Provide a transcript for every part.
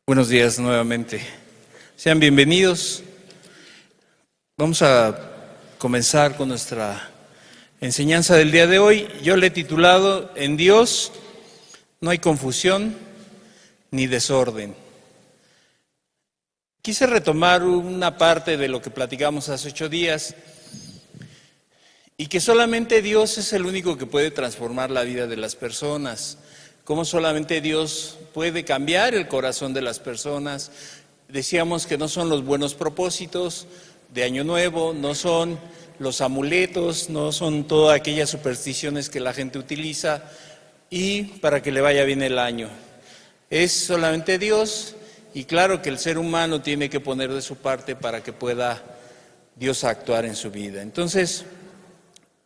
Buenos días nuevamente. Sean bienvenidos. Vamos a comenzar con nuestra enseñanza del día de hoy. Yo le he titulado: En Dios no hay confusión ni desorden. Quise retomar una parte de lo que platicamos hace 8 días y que solamente Dios es el único que puede transformar la vida de las personas. Cómo solamente Dios puede cambiar el corazón de las personas. Decíamos que no son los buenos propósitos de Año Nuevo, no son los amuletos, no son todas aquellas supersticiones que la gente utiliza y para que le vaya bien el año. Es solamente Dios, y claro que el ser humano tiene que poner de su parte para que pueda Dios actuar en su vida. Entonces,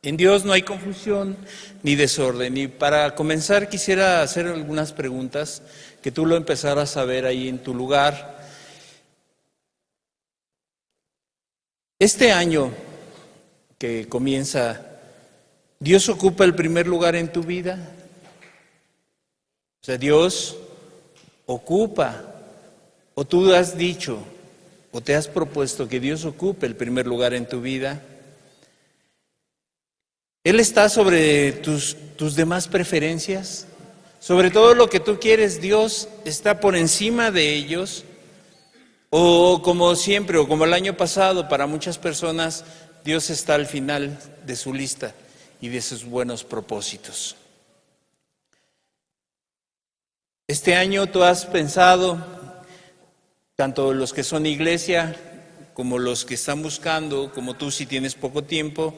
en Dios no hay confusión ni desorden. Y para comenzar quisiera hacer algunas preguntas, que tú lo empezaras a ver ahí en tu lugar. Este año que comienza, ¿Dios ocupa el primer lugar en tu vida? O sea, Dios ocupa, o tú has dicho, o te has propuesto que Dios ocupe el primer lugar en tu vida. Él está sobre tus demás preferencias, sobre todo lo que tú quieres. Dios está por encima de ellos, o como siempre, o como el año pasado, para muchas personas, Dios está al final de su lista y de sus buenos propósitos. Este año tú has pensado, tanto los que son iglesia, como los que están buscando, como tú si tienes poco tiempo,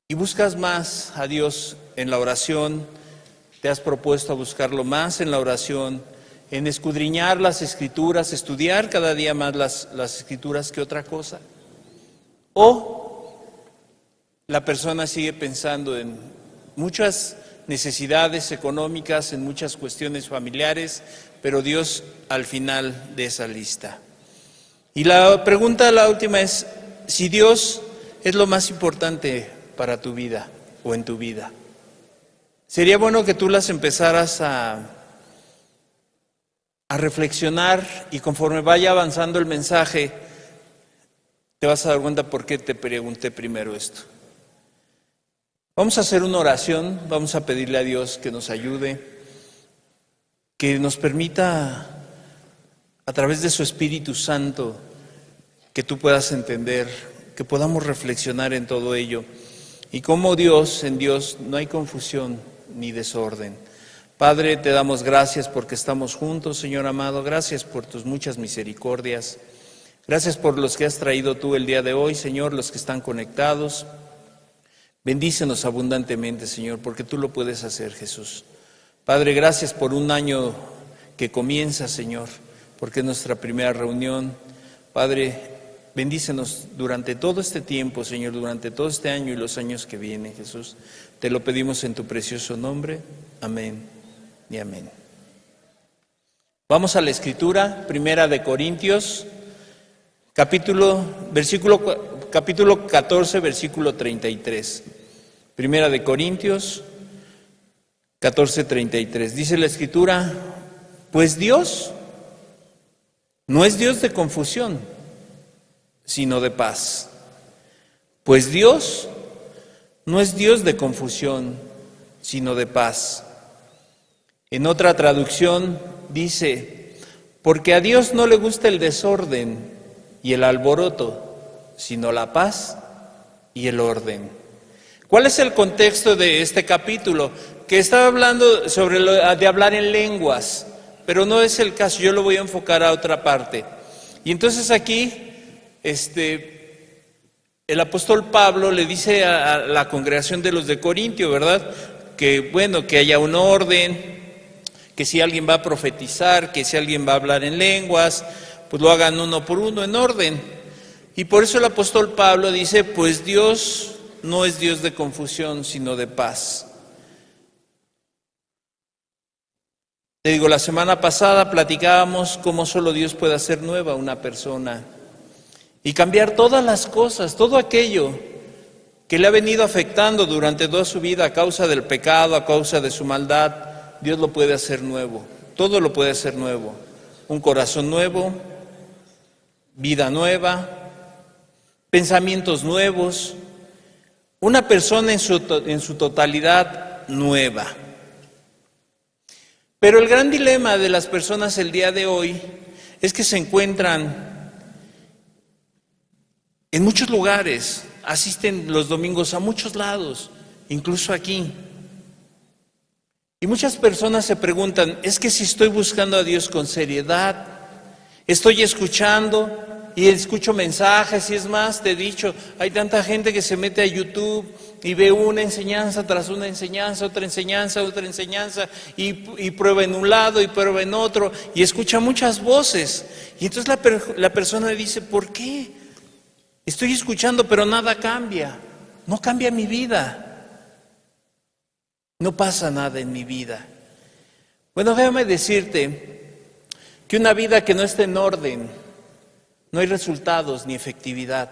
y buscas más a Dios en la oración, te has propuesto a buscarlo más en la oración, en escudriñar las Escrituras, estudiar cada día más las Escrituras que otra cosa. O la persona sigue pensando en muchas necesidades económicas, en muchas cuestiones familiares, pero Dios al final de esa lista. Y la pregunta, la última, es si Dios es lo más importante para tu vida o en tu vida. Sería bueno que tú las empezaras a reflexionar, y conforme vaya avanzando el mensaje te vas a dar cuenta por qué te pregunté primero esto. Vamos a hacer una oración, vamos a pedirle a Dios que nos ayude, que nos permita a través de su Espíritu Santo que tú puedas entender, que podamos reflexionar en todo ello. Y como en Dios no hay confusión ni desorden. Padre, te damos gracias porque estamos juntos, Señor amado. Gracias por tus muchas misericordias. Gracias por los que has traído tú el día de hoy, Señor, los que están conectados. Bendícenos abundantemente, Señor, porque tú lo puedes hacer, Jesús. Padre, gracias por un año que comienza, Señor, porque es nuestra primera reunión. Padre, bendícenos durante todo este tiempo, Señor, durante todo este año y los años que vienen, Jesús. Te lo pedimos en tu precioso nombre. Amén y amén. Vamos a la Escritura, Primera de Corintios, capítulo 14, versículo 33. Primera de Corintios 14, 33. Dice la Escritura: pues Dios no es Dios de confusión, sino de paz. Pues Dios no es Dios de confusión, sino de paz. En otra traducción dice: porque a Dios no le gusta el desorden y el alboroto, sino la paz y el orden. ¿Cuál es el contexto de este capítulo? Que estaba hablando sobre de hablar en lenguas, pero no es el caso. Yo lo voy a enfocar a otra parte. Y entonces aquí el apóstol Pablo le dice a la congregación de los de Corintio, ¿verdad? Que bueno, que haya un orden, que si alguien va a profetizar, que si alguien va a hablar en lenguas, pues lo hagan uno por uno en orden. Y por eso el apóstol Pablo dice: pues Dios no es Dios de confusión, sino de paz. Te digo, la semana pasada platicábamos cómo solo Dios puede hacer nueva una persona y cambiar todas las cosas, todo aquello que le ha venido afectando durante toda su vida a causa del pecado, a causa de su maldad. Dios lo puede hacer nuevo. Todo lo puede hacer nuevo. Un corazón nuevo, vida nueva, pensamientos nuevos, una persona en su totalidad nueva. Pero el gran dilema de las personas el día de hoy es que se encuentran en muchos lugares, asisten los domingos a muchos lados, incluso aquí. Y muchas personas se preguntan, es que si estoy buscando a Dios con seriedad, estoy escuchando y escucho mensajes, y es más, te he dicho, hay tanta gente que se mete a YouTube y ve una enseñanza tras una enseñanza, otra enseñanza, y prueba en un lado y prueba en otro, y escucha muchas voces. Y entonces la persona dice, ¿por qué? Estoy escuchando, pero nada cambia, no cambia mi vida. No pasa nada en mi vida. Bueno, déjame decirte que una vida que no está en orden, no hay resultados ni efectividad.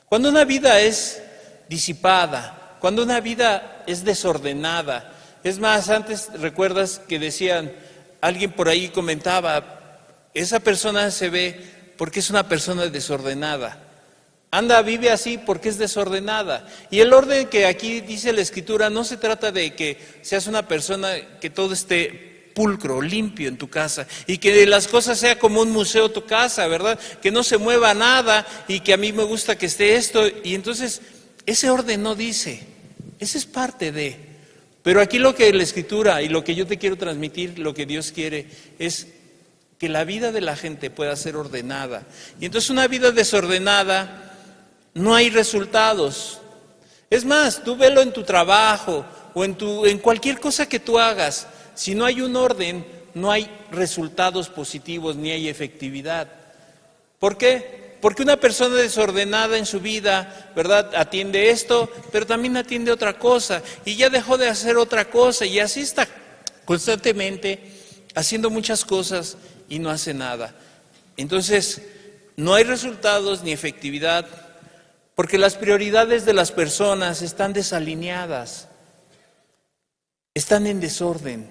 Cuando una vida es disipada, cuando una vida es desordenada, es más, antes recuerdas que decían, alguien por ahí comentaba, esa persona se ve porque es una persona desordenada. Anda, vive así porque es desordenada. Y el orden que aquí dice la Escritura no se trata de que seas una persona que todo esté pulcro, limpio en tu casa y que las cosas sea como un museo tu casa, ¿verdad? Que no se mueva nada y que a mí me gusta que esté esto. Y entonces ese orden no dice, esa es parte de. Pero aquí lo que la Escritura y lo que yo te quiero transmitir, lo que Dios quiere es que la vida de la gente pueda ser ordenada. Y entonces una vida desordenada, no hay resultados. Es más, tú velo en tu trabajo o en cualquier cosa que tú hagas. Si no hay un orden, no hay resultados positivos ni hay efectividad. ¿Por qué? Porque una persona desordenada en su vida, ¿verdad? Atiende esto, pero también atiende otra cosa y ya dejó de hacer otra cosa y así está constantemente haciendo muchas cosas y no hace nada. Entonces, no hay resultados ni efectividad. Porque las prioridades de las personas están desalineadas, están en desorden.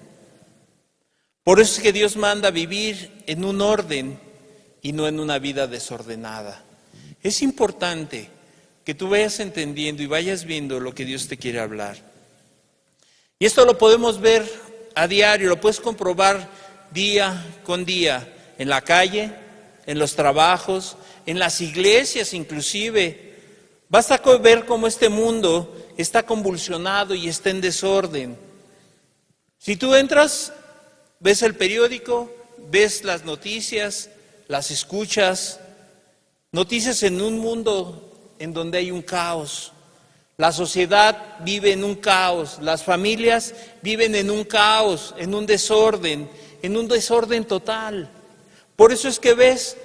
Por eso es que Dios manda vivir en un orden y no en una vida desordenada. Es importante que tú vayas entendiendo y vayas viendo lo que Dios te quiere hablar. Y esto lo podemos ver a diario, lo puedes comprobar día con día, en la calle, en los trabajos, en las iglesias inclusive. Basta con ver cómo este mundo está convulsionado y está en desorden. Si tú entras, ves el periódico, ves las noticias, las escuchas, noticias en un mundo en donde hay un caos. La sociedad vive en un caos, las familias viven en un caos, en un desorden total. Por eso es que ves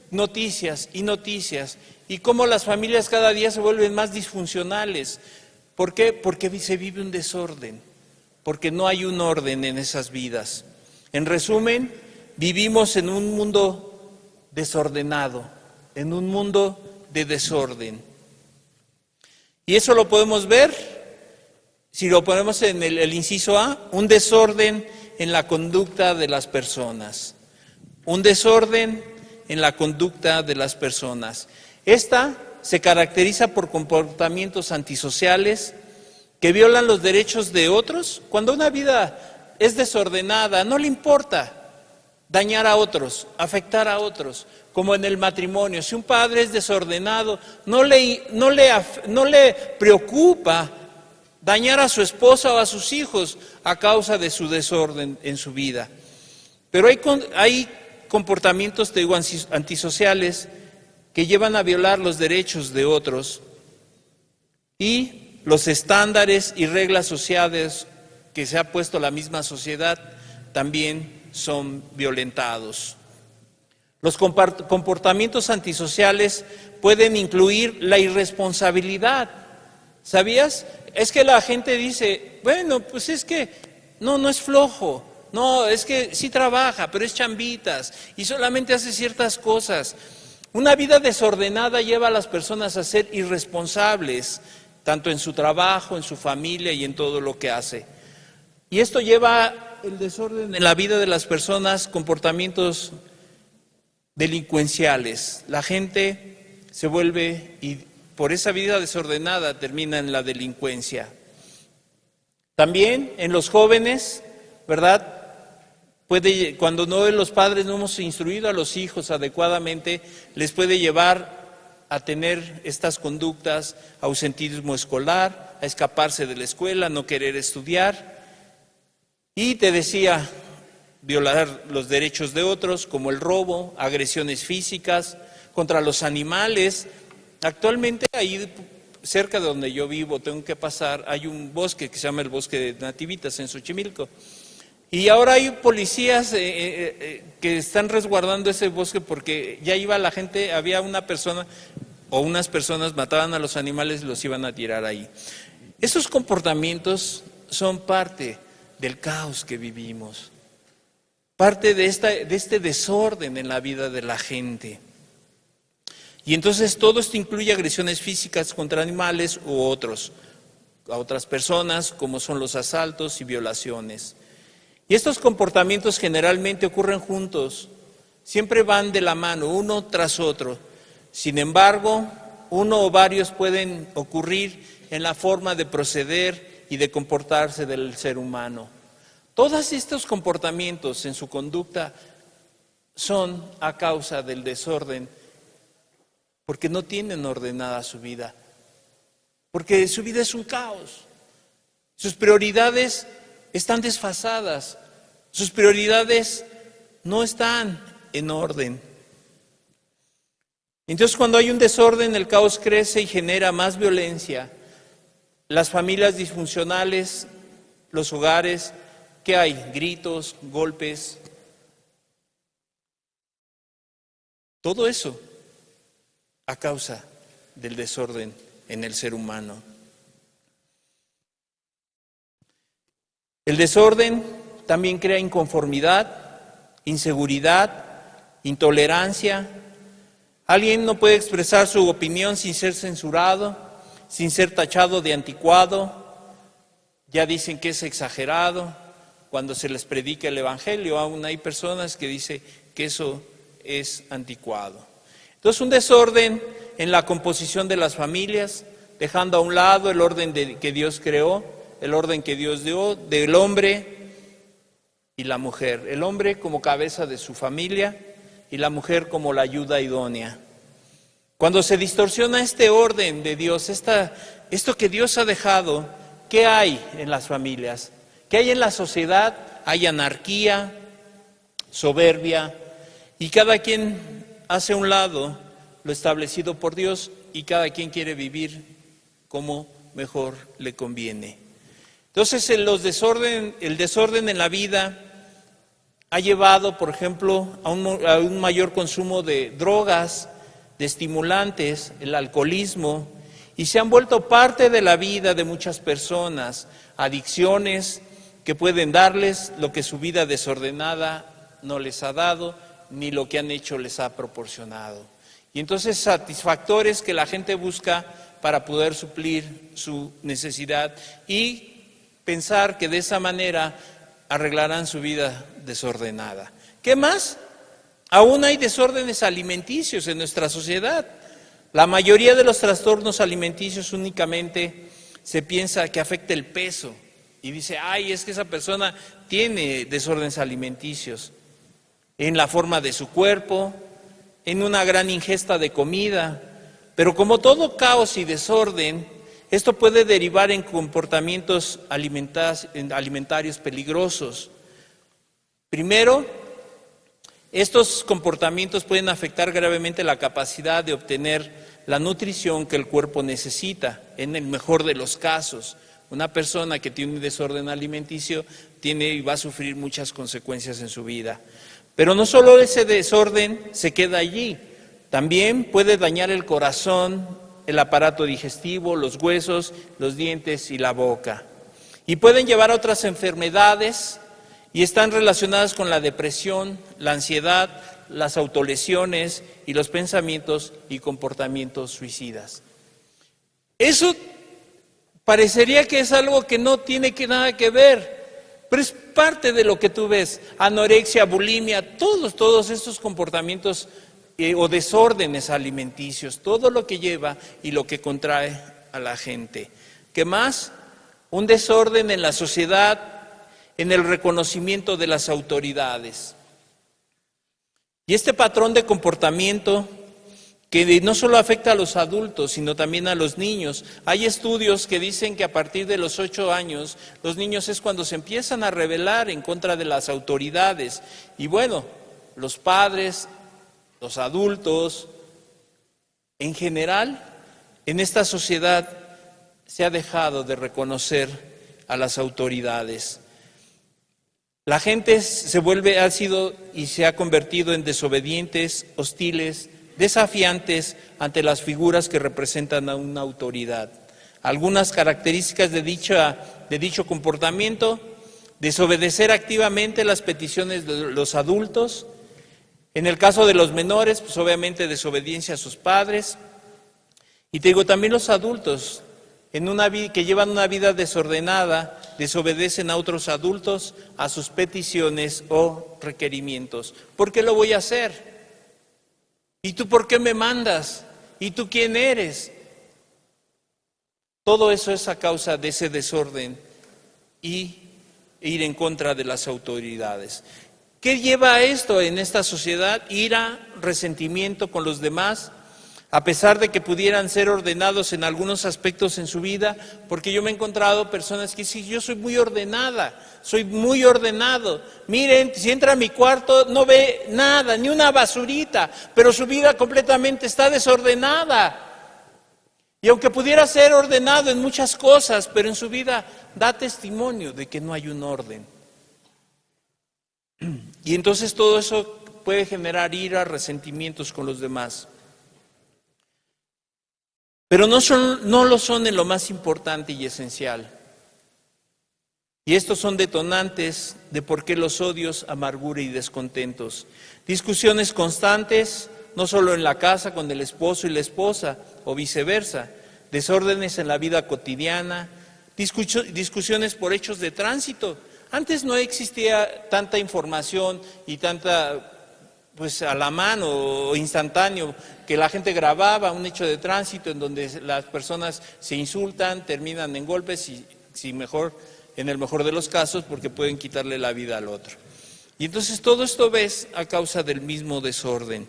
noticias y noticias. Y cómo las familias cada día se vuelven más disfuncionales. ¿Por qué? Porque se vive un desorden, porque no hay un orden en esas vidas. En resumen, vivimos en un mundo desordenado, en un mundo de desorden. Y eso lo podemos ver, si lo ponemos en el inciso A, un desorden en la conducta de las personas. Un desorden en la conducta de las personas. Esta se caracteriza por comportamientos antisociales que violan los derechos de otros. Cuando una vida es desordenada, no le importa dañar a otros, afectar a otros, como en el matrimonio. Si un padre es desordenado, no le preocupa dañar a su esposa o a sus hijos a causa de su desorden en su vida. Pero hay comportamientos, te digo, antisociales que llevan a violar los derechos de otros y los estándares y reglas sociales que se ha puesto la misma sociedad también son violentados. Los comportamientos antisociales pueden incluir la irresponsabilidad. ¿Sabías? Es que la gente dice, bueno, pues es que no es flojo, no, es que sí trabaja, pero es chambitas y solamente hace ciertas cosas. Una vida desordenada lleva a las personas a ser irresponsables, tanto en su trabajo, en su familia y en todo lo que hace. Y esto lleva el desorden en la vida de las personas, comportamientos delincuenciales. La gente se vuelve, y por esa vida desordenada termina en la delincuencia. También en los jóvenes, ¿verdad? Cuando los padres no hemos instruido a los hijos adecuadamente, les puede llevar a tener estas conductas, ausentismo escolar, a escaparse de la escuela, no querer estudiar. Y te decía, violar los derechos de otros, como el robo, agresiones físicas contra los animales. Actualmente ahí cerca de donde yo vivo, tengo que pasar, hay un bosque que se llama el Bosque de Nativitas en Xochimilco. Y ahora hay policías que están resguardando ese bosque porque ya iba la gente, había una persona o unas personas mataban a los animales y los iban a tirar ahí. Esos comportamientos son parte del caos que vivimos, parte de este desorden en la vida de la gente. Y entonces todo esto incluye agresiones físicas contra animales u a otras personas, como son los asaltos y violaciones. Y estos comportamientos generalmente ocurren juntos, siempre van de la mano, uno tras otro. Sin embargo, uno o varios pueden ocurrir en la forma de proceder y de comportarse del ser humano. Todos estos comportamientos en su conducta son a causa del desorden, porque no tienen ordenada su vida, porque su vida es un caos. Sus prioridades están desfasadas, sus prioridades no están en orden. Entonces, cuando hay un desorden, el caos crece y genera más violencia. Las familias disfuncionales, los hogares, ¿qué hay? Gritos, golpes. Todo eso a causa del desorden en el ser humano. El desorden también crea inconformidad, inseguridad, intolerancia. Alguien no puede expresar su opinión sin ser censurado, sin ser tachado de anticuado. Ya dicen que es exagerado cuando se les predica el evangelio. Aún hay personas que dicen que eso es anticuado. Entonces, un desorden en la composición de las familias, dejando a un lado el orden que Dios creó, el orden que Dios dio del hombre y la mujer. El hombre como cabeza de su familia y la mujer como la ayuda idónea. Cuando se distorsiona este orden de Dios, esto que Dios ha dejado, ¿qué hay en las familias? ¿Qué hay en la sociedad? Hay anarquía, soberbia, y cada quien hace a un lado lo establecido por Dios y cada quien quiere vivir como mejor le conviene. Entonces el desorden en la vida ha llevado, por ejemplo, a un mayor consumo de drogas, de estimulantes, el alcoholismo, y se han vuelto parte de la vida de muchas personas, adicciones que pueden darles lo que su vida desordenada no les ha dado, ni lo que han hecho les ha proporcionado. Y entonces satisfactores que la gente busca para poder suplir su necesidad y pensar que de esa manera arreglarán su vida desordenada. ¿Qué más? Aún hay desórdenes alimenticios en nuestra sociedad. La mayoría de los trastornos alimenticios únicamente se piensa que afecta el peso y dice, ay, es que esa persona tiene desórdenes alimenticios en la forma de su cuerpo, en una gran ingesta de comida, pero como todo caos y desorden, esto puede derivar en comportamientos alimentarios peligrosos. Primero, estos comportamientos pueden afectar gravemente la capacidad de obtener la nutrición que el cuerpo necesita, en el mejor de los casos. Una persona que tiene un desorden alimenticio tiene y va a sufrir muchas consecuencias en su vida. Pero no solo ese desorden se queda allí, también puede dañar el corazón, el aparato digestivo, los huesos, los dientes y la boca. Y pueden llevar a otras enfermedades y están relacionadas con la depresión, la ansiedad, las autolesiones y los pensamientos y comportamientos suicidas. Eso parecería que es algo que no tiene nada que ver, Pero es parte de lo que tú ves, anorexia, bulimia, todos estos comportamientos o desórdenes alimenticios, todo lo que lleva y lo que contrae a la gente. ¿Qué más? Un desorden en la sociedad, en el reconocimiento de las autoridades. Y este patrón de comportamiento que no solo afecta a los adultos, sino también a los niños. Hay estudios que dicen que a partir de los 8 años, los niños es cuando se empiezan a rebelar en contra de las autoridades. Y bueno, los padres, los adultos, en general, en esta sociedad se ha dejado de reconocer a las autoridades. La gente ha sido y se ha convertido en desobedientes, hostiles, desafiantes ante las figuras que representan a una autoridad. Algunas características de dicho comportamiento: desobedecer activamente las peticiones de los adultos. En el caso de los menores, pues obviamente desobediencia a sus padres. Y te digo, también los adultos, que llevan una vida desordenada, desobedecen a otros adultos, a sus peticiones o requerimientos. ¿Por qué lo voy a hacer? ¿Y tú por qué me mandas? ¿Y tú quién eres? Todo eso es a causa de ese desorden y ir en contra de las autoridades. ¿Qué lleva a esto en esta sociedad? Ira, resentimiento con los demás, a pesar de que pudieran ser ordenados en algunos aspectos en su vida, porque yo me he encontrado personas que dicen: yo soy muy ordenada, soy muy ordenado. Miren, si entra a mi cuarto no ve nada, ni una basurita, pero su vida completamente está desordenada. Y aunque pudiera ser ordenado en muchas cosas, pero en su vida da testimonio de que no hay un orden. Y entonces todo eso puede generar ira, resentimientos con los demás. Pero no lo son en lo más importante y esencial. Y estos son detonantes de por qué los odios, amargura y descontentos. Discusiones constantes, no solo en la casa con el esposo y la esposa, o viceversa. Desórdenes en la vida cotidiana, discusiones por hechos de tránsito. Antes no existía tanta información y tanta, pues a la mano o instantáneo, que la gente grababa un hecho de tránsito en donde las personas se insultan, terminan en golpes y en el mejor de los casos, porque pueden quitarle la vida al otro. Y entonces todo esto ves a causa del mismo desorden.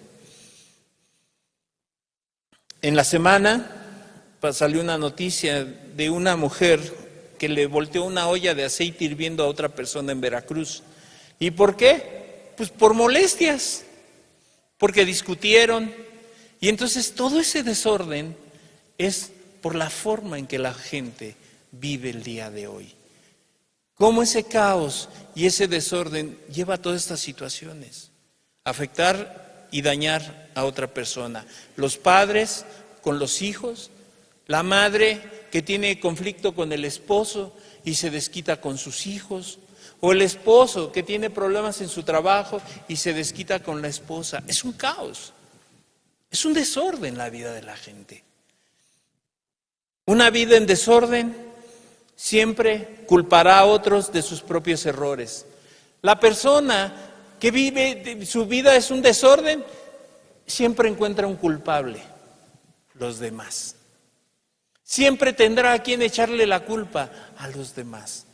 En la semana salió una noticia de una mujer que le volteó una olla de aceite hirviendo a otra persona en Veracruz. ¿Y por qué? Pues por molestias, porque discutieron. Y entonces todo ese desorden es por la forma en que la gente vive el día de hoy. Cómo ese caos y ese desorden lleva a todas estas situaciones, afectar y dañar a otra persona. Los padres con los hijos, la madre que tiene conflicto con el esposo y se desquita con sus hijos, o el esposo que tiene problemas en su trabajo y se desquita con la esposa. Es un caos, es un desorden la vida de la gente. Una vida en desorden siempre culpará a otros de sus propios errores. La persona que vive, su vida es un desorden, siempre encuentra un culpable, los demás. Siempre tendrá a quien echarle la culpa, a los demás.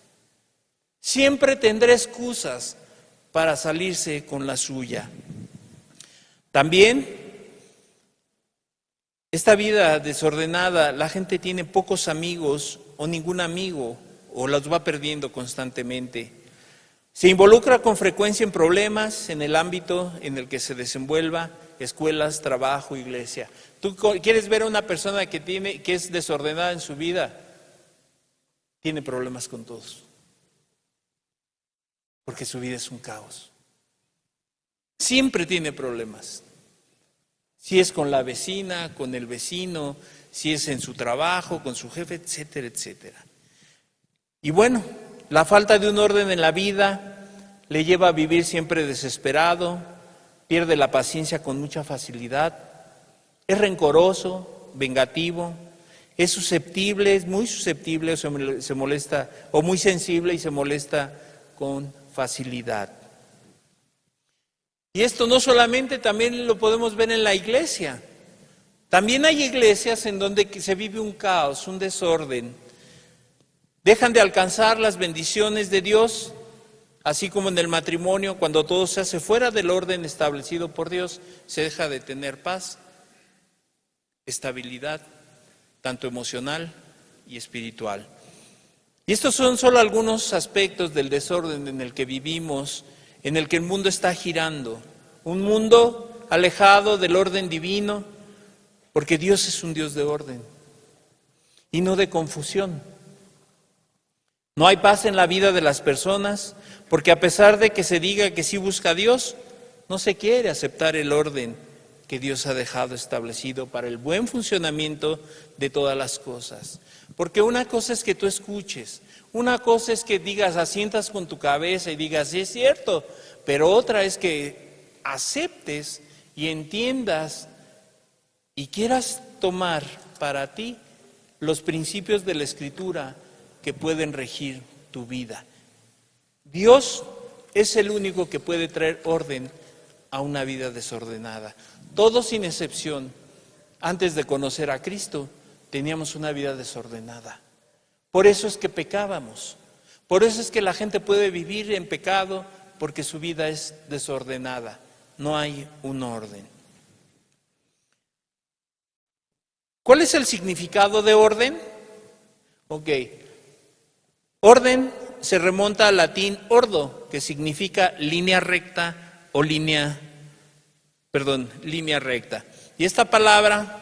Siempre tendrá excusas para salirse con la suya. También, esta vida desordenada, la gente tiene pocos amigos o ningún amigo, o los va perdiendo constantemente. Se involucra con frecuencia en problemas en el ámbito en el que se desenvuelva, escuelas, trabajo, iglesia. ¿Tú quieres ver a una persona que es desordenada en su vida? Tiene problemas con todos, porque su vida es un caos. Siempre tiene problemas. Si es con la vecina, con el vecino, si es en su trabajo, con su jefe, etcétera, etcétera. Y bueno, la falta de un orden en la vida le lleva a vivir siempre desesperado, pierde la paciencia con mucha facilidad, es rencoroso, vengativo, es susceptible, es muy susceptible, se molesta, o muy sensible y se molesta con facilidad. Y esto no solamente también lo podemos ver en la iglesia. También hay iglesias en donde se vive un caos, un desorden. Dejan de alcanzar las bendiciones de Dios, así como en el matrimonio, cuando todo se hace fuera del orden establecido por Dios, se deja de tener paz, estabilidad, tanto emocional y espiritual. Y estos son solo algunos aspectos del desorden en el que vivimos, en el que el mundo está girando. Un mundo alejado del orden divino, porque Dios es un Dios de orden y no de confusión. No hay paz en la vida de las personas, porque a pesar de que se diga que sí busca a Dios, no se quiere aceptar el orden que Dios ha dejado establecido para el buen funcionamiento de todas las cosas. Porque una cosa es que tú escuches, una cosa es que digas, asientas con tu cabeza y digas, sí es cierto, pero otra es que aceptes y entiendas y quieras tomar para ti los principios de la Escritura que pueden regir tu vida. Dios es el único que puede traer orden a una vida desordenada. Todos sin excepción, antes de conocer a Cristo, teníamos una vida desordenada. Por eso es que pecábamos. Por eso es que la gente puede vivir en pecado, porque su vida es desordenada. No hay un orden. ¿Cuál es el significado de orden? Ok. Orden se remonta al latín ordo, que significa línea recta o línea recta. Y esta palabra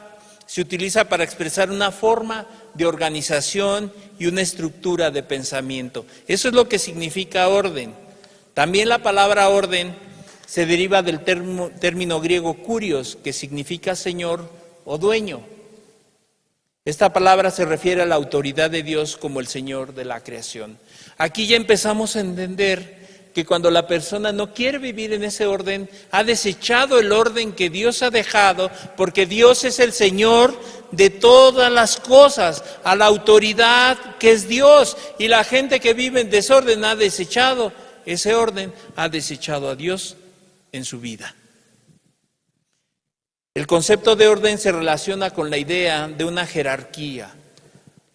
se utiliza para expresar una forma de organización y una estructura de pensamiento. Eso es lo que significa orden. También la palabra orden se deriva del término griego kurios, que significa señor o dueño. Esta palabra se refiere a la autoridad de Dios como el Señor de la creación. Aquí ya empezamos a entender que cuando la persona no quiere vivir en ese orden, ha desechado el orden que Dios ha dejado, porque Dios es el Señor de todas las cosas, a la autoridad que es Dios. Y la gente que vive en desorden ha desechado ese orden, ha desechado a Dios en su vida. El concepto de orden se relaciona con la idea de una jerarquía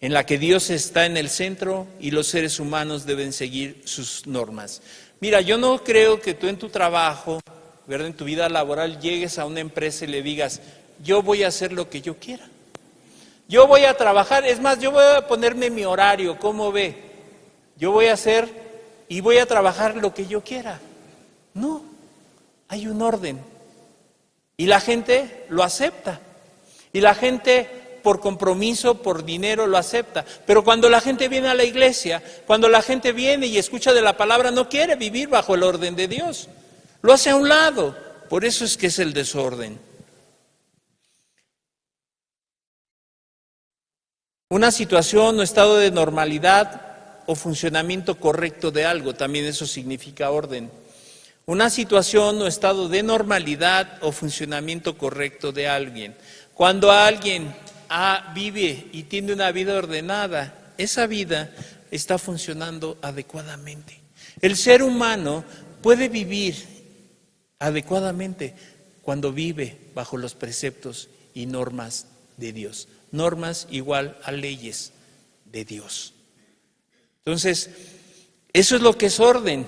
en la que Dios está en el centro y los seres humanos deben seguir sus normas. Mira, yo no creo que tú en tu trabajo, ¿verdad?, en tu vida laboral, llegues a una empresa y le digas, yo voy a hacer lo que yo quiera. Yo voy a trabajar, es más, yo voy a ponerme mi horario, ¿cómo ve? Yo voy a hacer y voy a trabajar lo que yo quiera. No, hay un orden. Y la gente lo acepta. Y la gente por compromiso, por dinero lo acepta. Pero cuando la gente viene a la iglesia, cuando la gente viene y escucha de la palabra, no quiere vivir bajo el orden de Dios. Lo hace a un lado. Por eso es que es el desorden. Una situación o estado de normalidad o funcionamiento correcto de algo, también eso significa orden. Una situación o estado de normalidad o funcionamiento correcto de alguien. Cuando alguien vive y tiene una vida ordenada, esa vida está funcionando adecuadamente. El ser humano puede vivir adecuadamente cuando vive bajo los preceptos y normas de Dios. Normas igual a leyes de Dios. Entonces, eso es lo que es orden.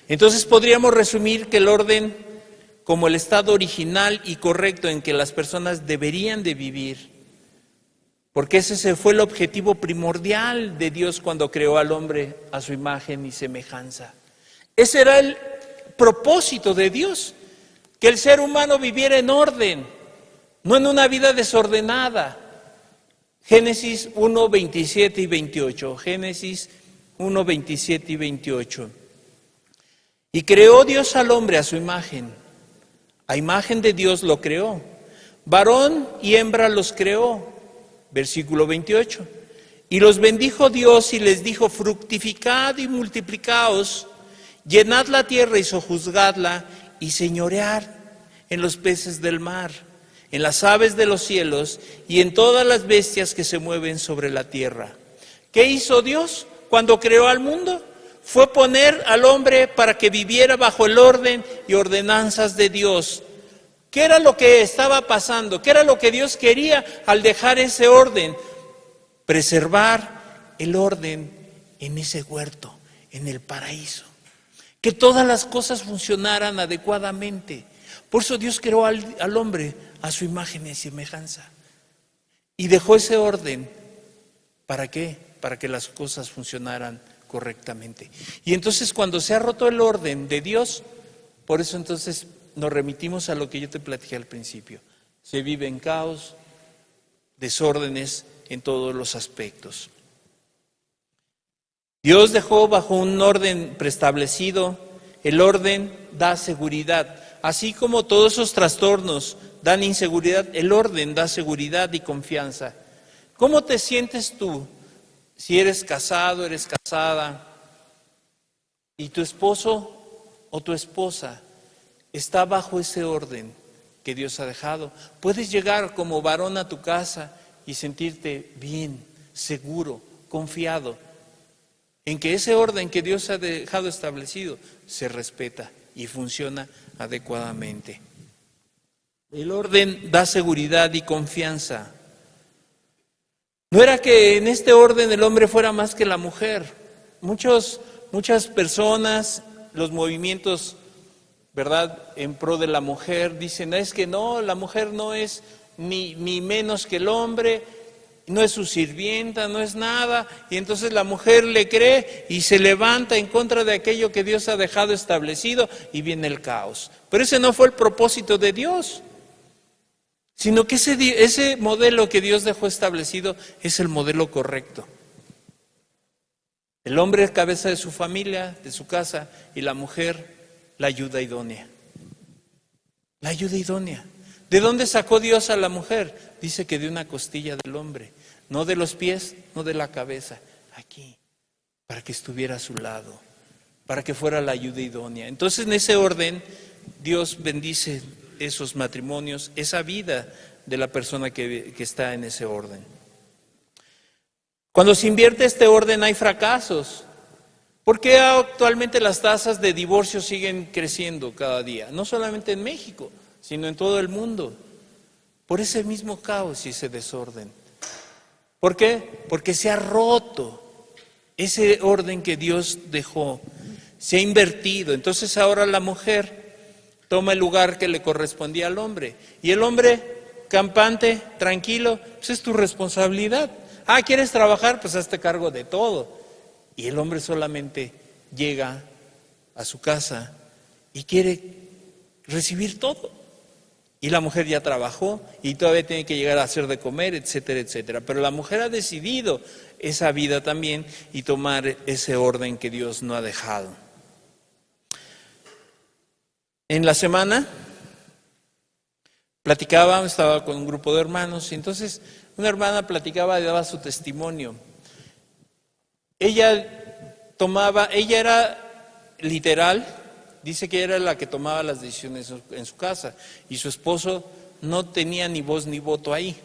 Entonces podríamos resumir que el orden como el estado original y correcto en que las personas deberían de vivir, porque ese fue el objetivo primordial de Dios cuando creó al hombre a su imagen y semejanza. Ese era el propósito de Dios, que el ser humano viviera en orden, no en una vida desordenada. Génesis 1, 27 y 28. Génesis 1, 27 y 28. Y creó Dios al hombre a su imagen. A imagen de Dios lo creó. Varón y hembra los creó. Versículo 28. Y los bendijo Dios y les dijo, fructificad y multiplicaos, llenad la tierra y sojuzgadla y señoread en los peces del mar, en las aves de los cielos y en todas las bestias que se mueven sobre la tierra. ¿Qué hizo Dios cuando creó al mundo? fue poner al hombre para que viviera bajo el orden y ordenanzas de Dios. ¿Qué era lo que estaba pasando? ¿Qué era lo que Dios quería al dejar ese orden? Preservar el orden en ese huerto, en el paraíso. Que todas las cosas funcionaran adecuadamente. Por eso Dios creó al hombre a su imagen y semejanza. Y dejó ese orden. ¿Para qué? Para que las cosas funcionaran correctamente. Y entonces cuando se ha roto el orden de Dios, por eso entonces nos remitimos a lo que yo te platiqué al principio. Se vive en caos, desórdenes en todos los aspectos. Dios dejó bajo un orden preestablecido. El orden da seguridad. Así como todos esos trastornos dan inseguridad, el orden da seguridad y confianza. ¿Cómo te sientes tú si eres casado, eres casada y tu esposo o tu esposa está bajo ese orden que Dios ha dejado? Puedes llegar como varón a tu casa y sentirte bien, seguro, confiado en que ese orden que Dios ha dejado establecido se respeta y funciona adecuadamente. El orden da seguridad y confianza. No era que en este orden el hombre fuera más que la mujer. Muchas personas, los movimientos, ¿verdad?, en pro de la mujer, dicen, es que no, la mujer no es ni menos que el hombre, no es su sirvienta, no es nada, y entonces la mujer le cree y se levanta en contra de aquello que Dios ha dejado establecido y viene el caos. Pero ese no fue el propósito de Dios, sino que ese modelo que Dios dejó establecido es el modelo correcto. El hombre es cabeza de su familia, de su casa, y la mujer la ayuda idónea. La ayuda idónea. ¿De dónde sacó Dios a la mujer? Dice que de una costilla del hombre, no de los pies, no de la cabeza, aquí, para que estuviera a su lado, para que fuera la ayuda idónea. Entonces en ese orden Dios bendice esos matrimonios, esa vida de la persona que está en ese orden. Cuando se invierte este orden hay fracasos. ¿Por qué actualmente las tasas de divorcio siguen creciendo cada día? No solamente en México, sino en todo el mundo. Por ese mismo caos y ese desorden. ¿Por qué? Porque se ha roto ese orden que Dios dejó. Se ha invertido. Entonces ahora la mujer toma el lugar que le correspondía al hombre. Y el hombre, campante, tranquilo, pues es tu responsabilidad. ¿Quieres trabajar? Pues hazte cargo de todo. Y el hombre solamente llega a su casa y quiere recibir todo. Y la mujer ya trabajó y todavía tiene que llegar a hacer de comer, etcétera, etcétera. Pero la mujer ha decidido esa vida también y tomar ese orden que Dios no ha dejado. En la semana estaba con un grupo de hermanos y entonces una hermana platicaba y daba su testimonio. Ella era literal, dice que era la que tomaba las decisiones en su casa y su esposo no tenía ni voz ni voto ahí.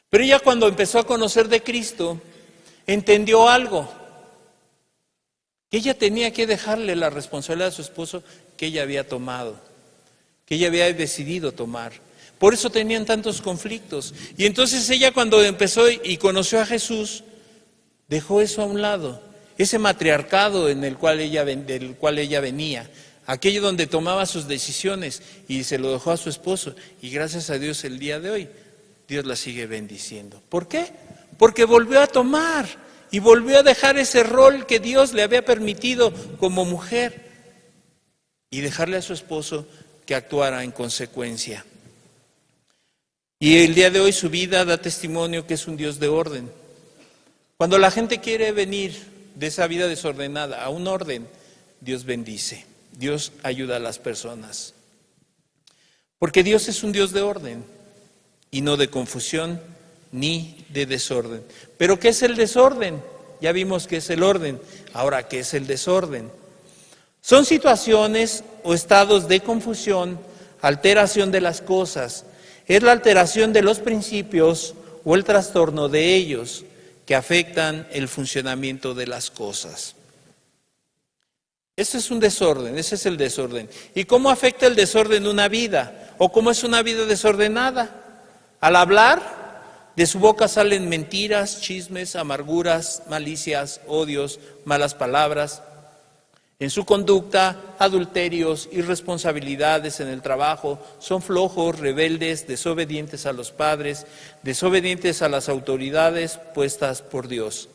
Pero ella cuando empezó a conocer de Cristo, entendió algo, que ella tenía que dejarle la responsabilidad a su esposo que ella había tomado, que ella había decidido tomar. Por eso tenían tantos conflictos. Y entonces ella cuando empezó y conoció a Jesús, dejó eso a un lado, ese matriarcado del cual ella venía, aquello donde tomaba sus decisiones y se lo dejó a su esposo. Y gracias a Dios el día de hoy, Dios la sigue bendiciendo. ¿Por qué? Porque volvió a tomar y volvió a dejar ese rol que Dios le había permitido como mujer y dejarle a su esposo que actuara en consecuencia. Y el día de hoy su vida da testimonio que es un Dios de orden. Cuando la gente quiere venir de esa vida desordenada a un orden, Dios bendice, Dios ayuda a las personas. Porque Dios es un Dios de orden y no de confusión ni de desorden. ¿Pero qué es el desorden? Ya vimos qué es el orden. Ahora, ¿qué es el desorden? Son situaciones o estados de confusión, alteración de las cosas. Es la alteración de los principios o el trastorno de ellos que afectan el funcionamiento de las cosas. Ese es un desorden, ese es el desorden. ¿Y cómo afecta el desorden una vida? ¿O cómo es una vida desordenada? Al hablar, de su boca salen mentiras, chismes, amarguras, malicias, odios, malas palabras. En su conducta, adulterios, irresponsabilidades en el trabajo, son flojos, rebeldes, desobedientes a los padres, desobedientes a las autoridades puestas por Dios.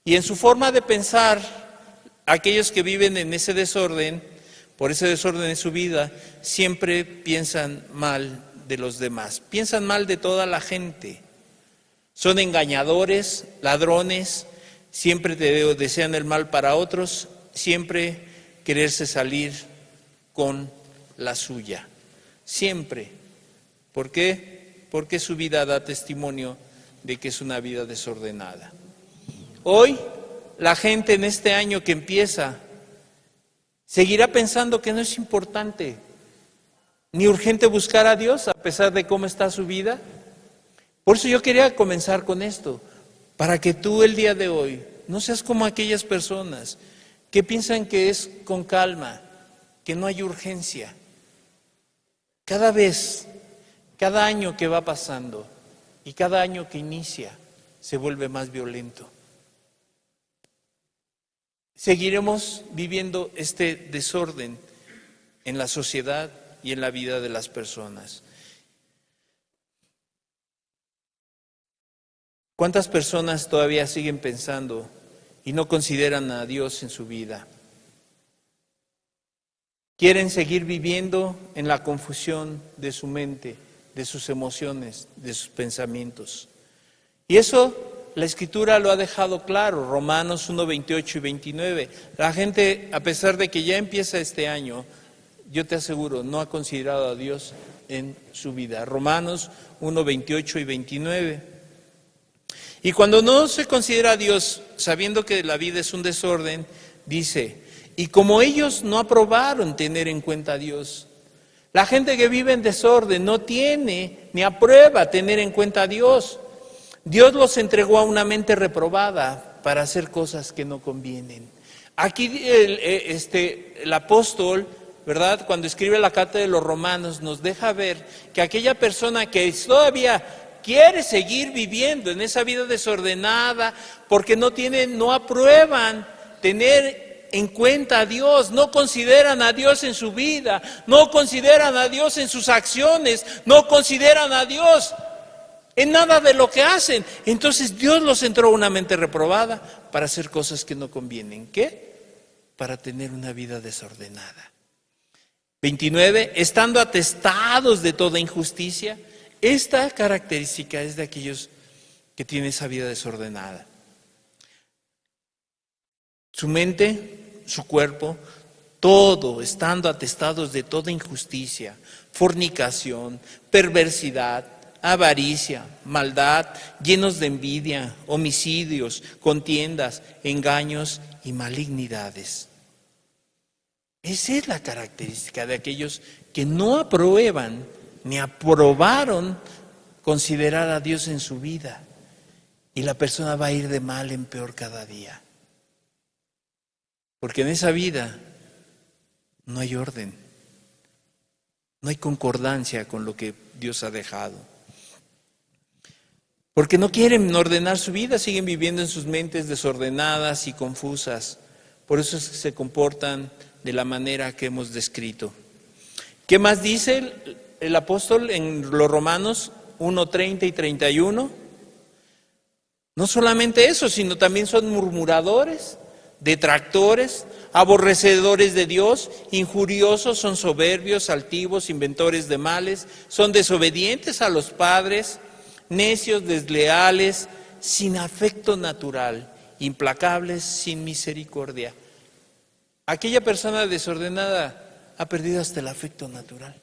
Y en su forma de pensar, aquellos que viven en ese desorden, por ese desorden en su vida, siempre piensan mal de los demás, piensan mal de toda la gente. Son engañadores, ladrones, siempre desean el mal para otros, siempre quererse salir con la suya. Siempre. ¿Por qué? Porque su vida da testimonio de que es una vida desordenada. Hoy, la gente en este año que empieza seguirá pensando que no es importante ni urgente buscar a Dios a pesar de cómo está su vida. Por eso yo quería comenzar con esto, para que tú el día de hoy no seas como aquellas personas que piensan que es con calma, que no hay urgencia. Cada vez, cada año que va pasando y cada año que inicia, se vuelve más violento. Seguiremos viviendo este desorden en la sociedad y en la vida de las personas. ¿Cuántas personas todavía siguen pensando y no consideran a Dios en su vida? Quieren seguir viviendo en la confusión de su mente, de sus emociones, de sus pensamientos. Y eso la Escritura lo ha dejado claro, Romanos 1, 28 y 29. La gente, a pesar de que ya empieza este año, yo te aseguro, no ha considerado a Dios en su vida. Romanos 1, 28 y 29. Y cuando no se considera a Dios, sabiendo que la vida es un desorden, dice, y como ellos no aprobaron tener en cuenta a Dios, la gente que vive en desorden no tiene ni aprueba tener en cuenta a Dios. Dios los entregó a una mente reprobada para hacer cosas que no convienen. Aquí el apóstol, ¿verdad?, cuando escribe la carta de los Romanos, nos deja ver que aquella persona que todavía quiere seguir viviendo en esa vida desordenada, porque no aprueban tener en cuenta a Dios, no consideran a Dios en su vida, no consideran a Dios en sus acciones, no consideran a Dios en nada de lo que hacen. Entonces Dios los entró a una mente reprobada para hacer cosas que no convienen. ¿Qué? Para tener una vida desordenada. 29, estando atestados de toda injusticia. Esta característica es de aquellos que tienen esa vida desordenada. Su mente, su cuerpo, todo estando atestados de toda injusticia, fornicación, perversidad, avaricia, maldad, llenos de envidia, homicidios, contiendas, engaños y malignidades. Esa es la característica de aquellos que no aprueban ni aprobaron considerar a Dios en su vida. Y la persona va a ir de mal en peor cada día. Porque en esa vida no hay orden, no hay concordancia con lo que Dios ha dejado. Porque no quieren ordenar su vida, siguen viviendo en sus mentes desordenadas y confusas. Por eso es que se comportan de la manera que hemos descrito. ¿Qué más dice el apóstol en los Romanos 1, 30 y 31? No solamente eso, sino también son murmuradores, detractores, aborrecedores de Dios, injuriosos, son soberbios, altivos, inventores de males, son desobedientes a los padres, necios, desleales, sin afecto natural, implacables, sin misericordia. Aquella persona desordenada ha perdido hasta el afecto natural.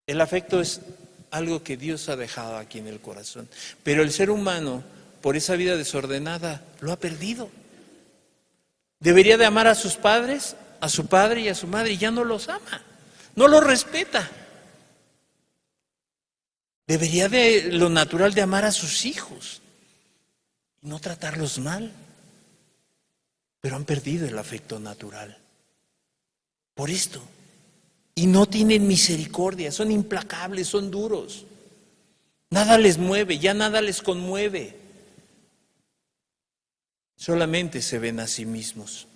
El afecto es algo que Dios ha dejado aquí en el corazón, pero el ser humano, por esa vida desordenada, lo ha perdido. Debería de amar a sus padres, a su padre y a su madre, y ya no los ama, no los respeta. Debería de lo natural de amar a sus hijos y no tratarlos mal. pero han perdido el afecto natural. Por esto. Y no tienen misericordia, son implacables, son duros. Nada les mueve, ya nada les conmueve. Solamente se ven a sí mismos.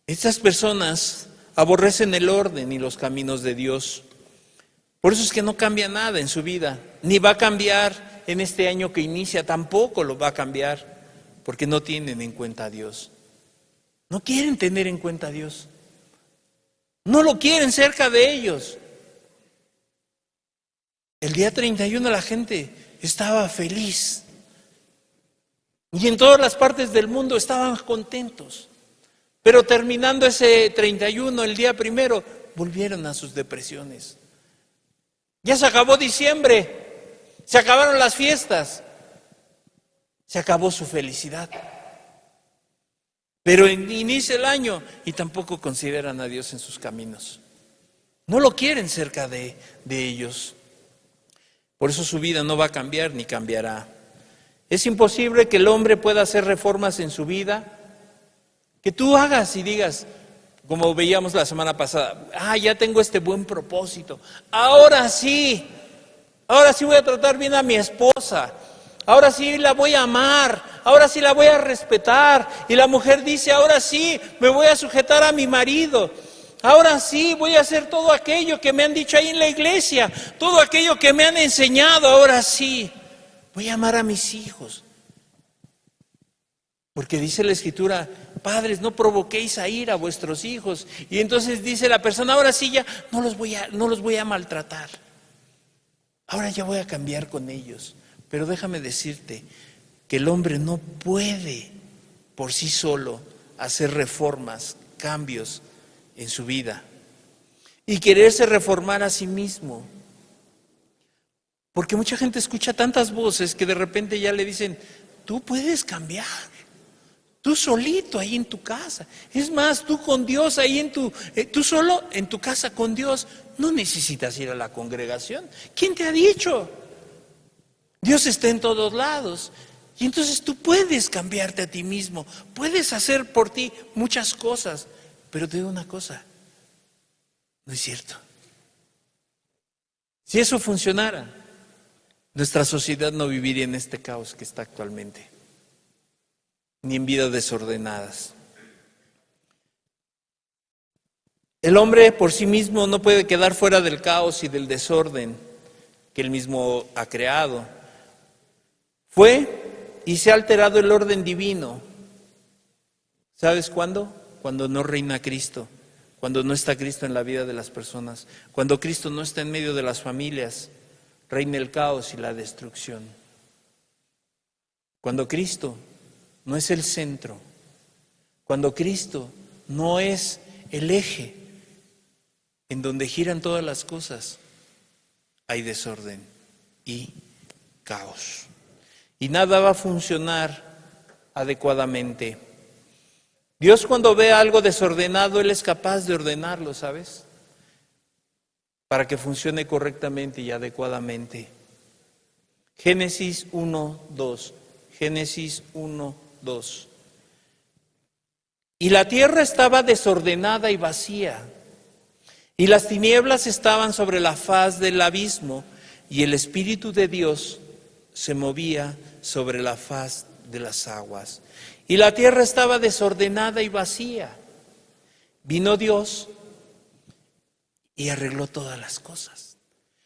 Estas personas aborrecen el orden y los caminos de Dios. Por eso es que no cambia nada en su vida, ni va a cambiar en este año que inicia, tampoco lo va a cambiar, porque no tienen en cuenta a Dios. No quieren tener en cuenta a Dios. No lo quieren cerca de ellos. El día 31 la gente estaba feliz. Y en todas las partes del mundo estaban contentos. Pero terminando ese 31, el día 1, volvieron a sus depresiones. Ya se acabó diciembre, se acabaron las fiestas, se acabó su felicidad. Pero inicia el año y tampoco consideran a Dios en sus caminos. No lo quieren cerca de ellos. Por eso su vida no va a cambiar ni cambiará. Es imposible que el hombre pueda hacer reformas en su vida, que tú hagas y digas, como veíamos la semana pasada, ya tengo este buen propósito, ahora sí voy a tratar bien a mi esposa, ahora sí la voy a amar, ahora sí la voy a respetar. Y la mujer dice, ahora sí me voy a sujetar a mi marido, ahora sí voy a hacer todo aquello que me han dicho ahí en la iglesia, todo aquello que me han enseñado, ahora sí voy a amar a mis hijos. Porque dice la Escritura, padres, no provoquéis a ira a vuestros hijos. Y entonces dice la persona, ahora sí ya no los voy a maltratar. Ahora ya voy a cambiar con ellos. Pero déjame decirte que el hombre no puede por sí solo hacer reformas, cambios en su vida. Y quererse reformar a sí mismo. Porque mucha gente escucha tantas voces que de repente ya le dicen, tú puedes cambiar. Tú solito ahí en tu casa. Es más, tú con Dios ahí tú solo en tu casa con Dios. No necesitas ir a la congregación. ¿Quién te ha dicho? Dios está en todos lados. Y entonces tú puedes cambiarte a ti mismo. Puedes hacer por ti muchas cosas. Pero te digo una cosa. No es cierto. Si eso funcionara, nuestra sociedad no viviría en este caos que está actualmente, ni en vidas desordenadas. El hombre por sí mismo no puede quedar fuera del caos y del desorden que él mismo ha creado. Fue y se ha alterado el orden divino. ¿Sabes cuándo? Cuando no reina Cristo, cuando no está Cristo en la vida de las personas, cuando Cristo no está en medio de las familias, reina el caos y la destrucción. Cuando Cristo no es el centro, cuando Cristo no es el eje en donde giran todas las cosas, hay desorden y caos. Y nada va a funcionar adecuadamente. Dios, cuando ve algo desordenado, Él es capaz de ordenarlo, ¿sabes? Para que funcione correctamente y adecuadamente. Génesis 1:2. Génesis 1:2. Y la tierra estaba desordenada y vacía, y las tinieblas estaban sobre la faz del abismo, y el Espíritu de Dios se movía sobre la faz de las aguas. Y la tierra estaba desordenada y vacía. Vino Dios y arregló todas las cosas.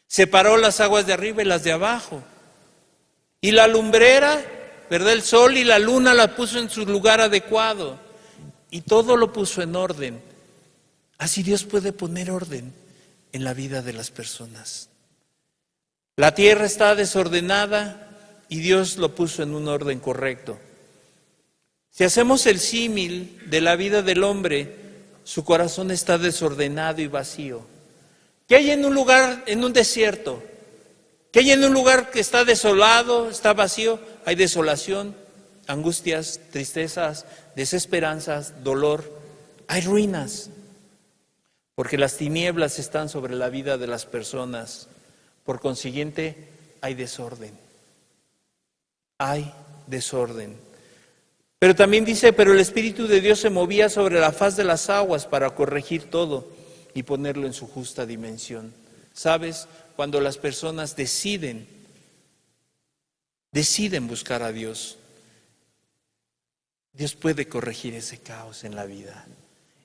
Separó las aguas de arriba y las de abajo. Y la lumbrera, ¿verdad? El sol y la luna la puso en su lugar adecuado. Y todo lo puso en orden. Así Dios puede poner orden en la vida de las personas. La tierra está desordenada y Dios lo puso en un orden correcto. Si hacemos el símil de la vida del hombre, su corazón está desordenado y vacío. ¿Qué hay en un lugar, en un desierto? ¿Qué hay en un lugar que está desolado, está vacío? Hay desolación, angustias, tristezas, desesperanzas, dolor. Hay ruinas, porque las tinieblas están sobre la vida de las personas. Por consiguiente, hay desorden. Hay desorden. Pero también dice, pero el Espíritu de Dios se movía sobre la faz de las aguas para corregir todo y ponerlo en su justa dimensión. ¿Sabes? Cuando las personas deciden buscar a Dios, Dios puede corregir ese caos en la vida,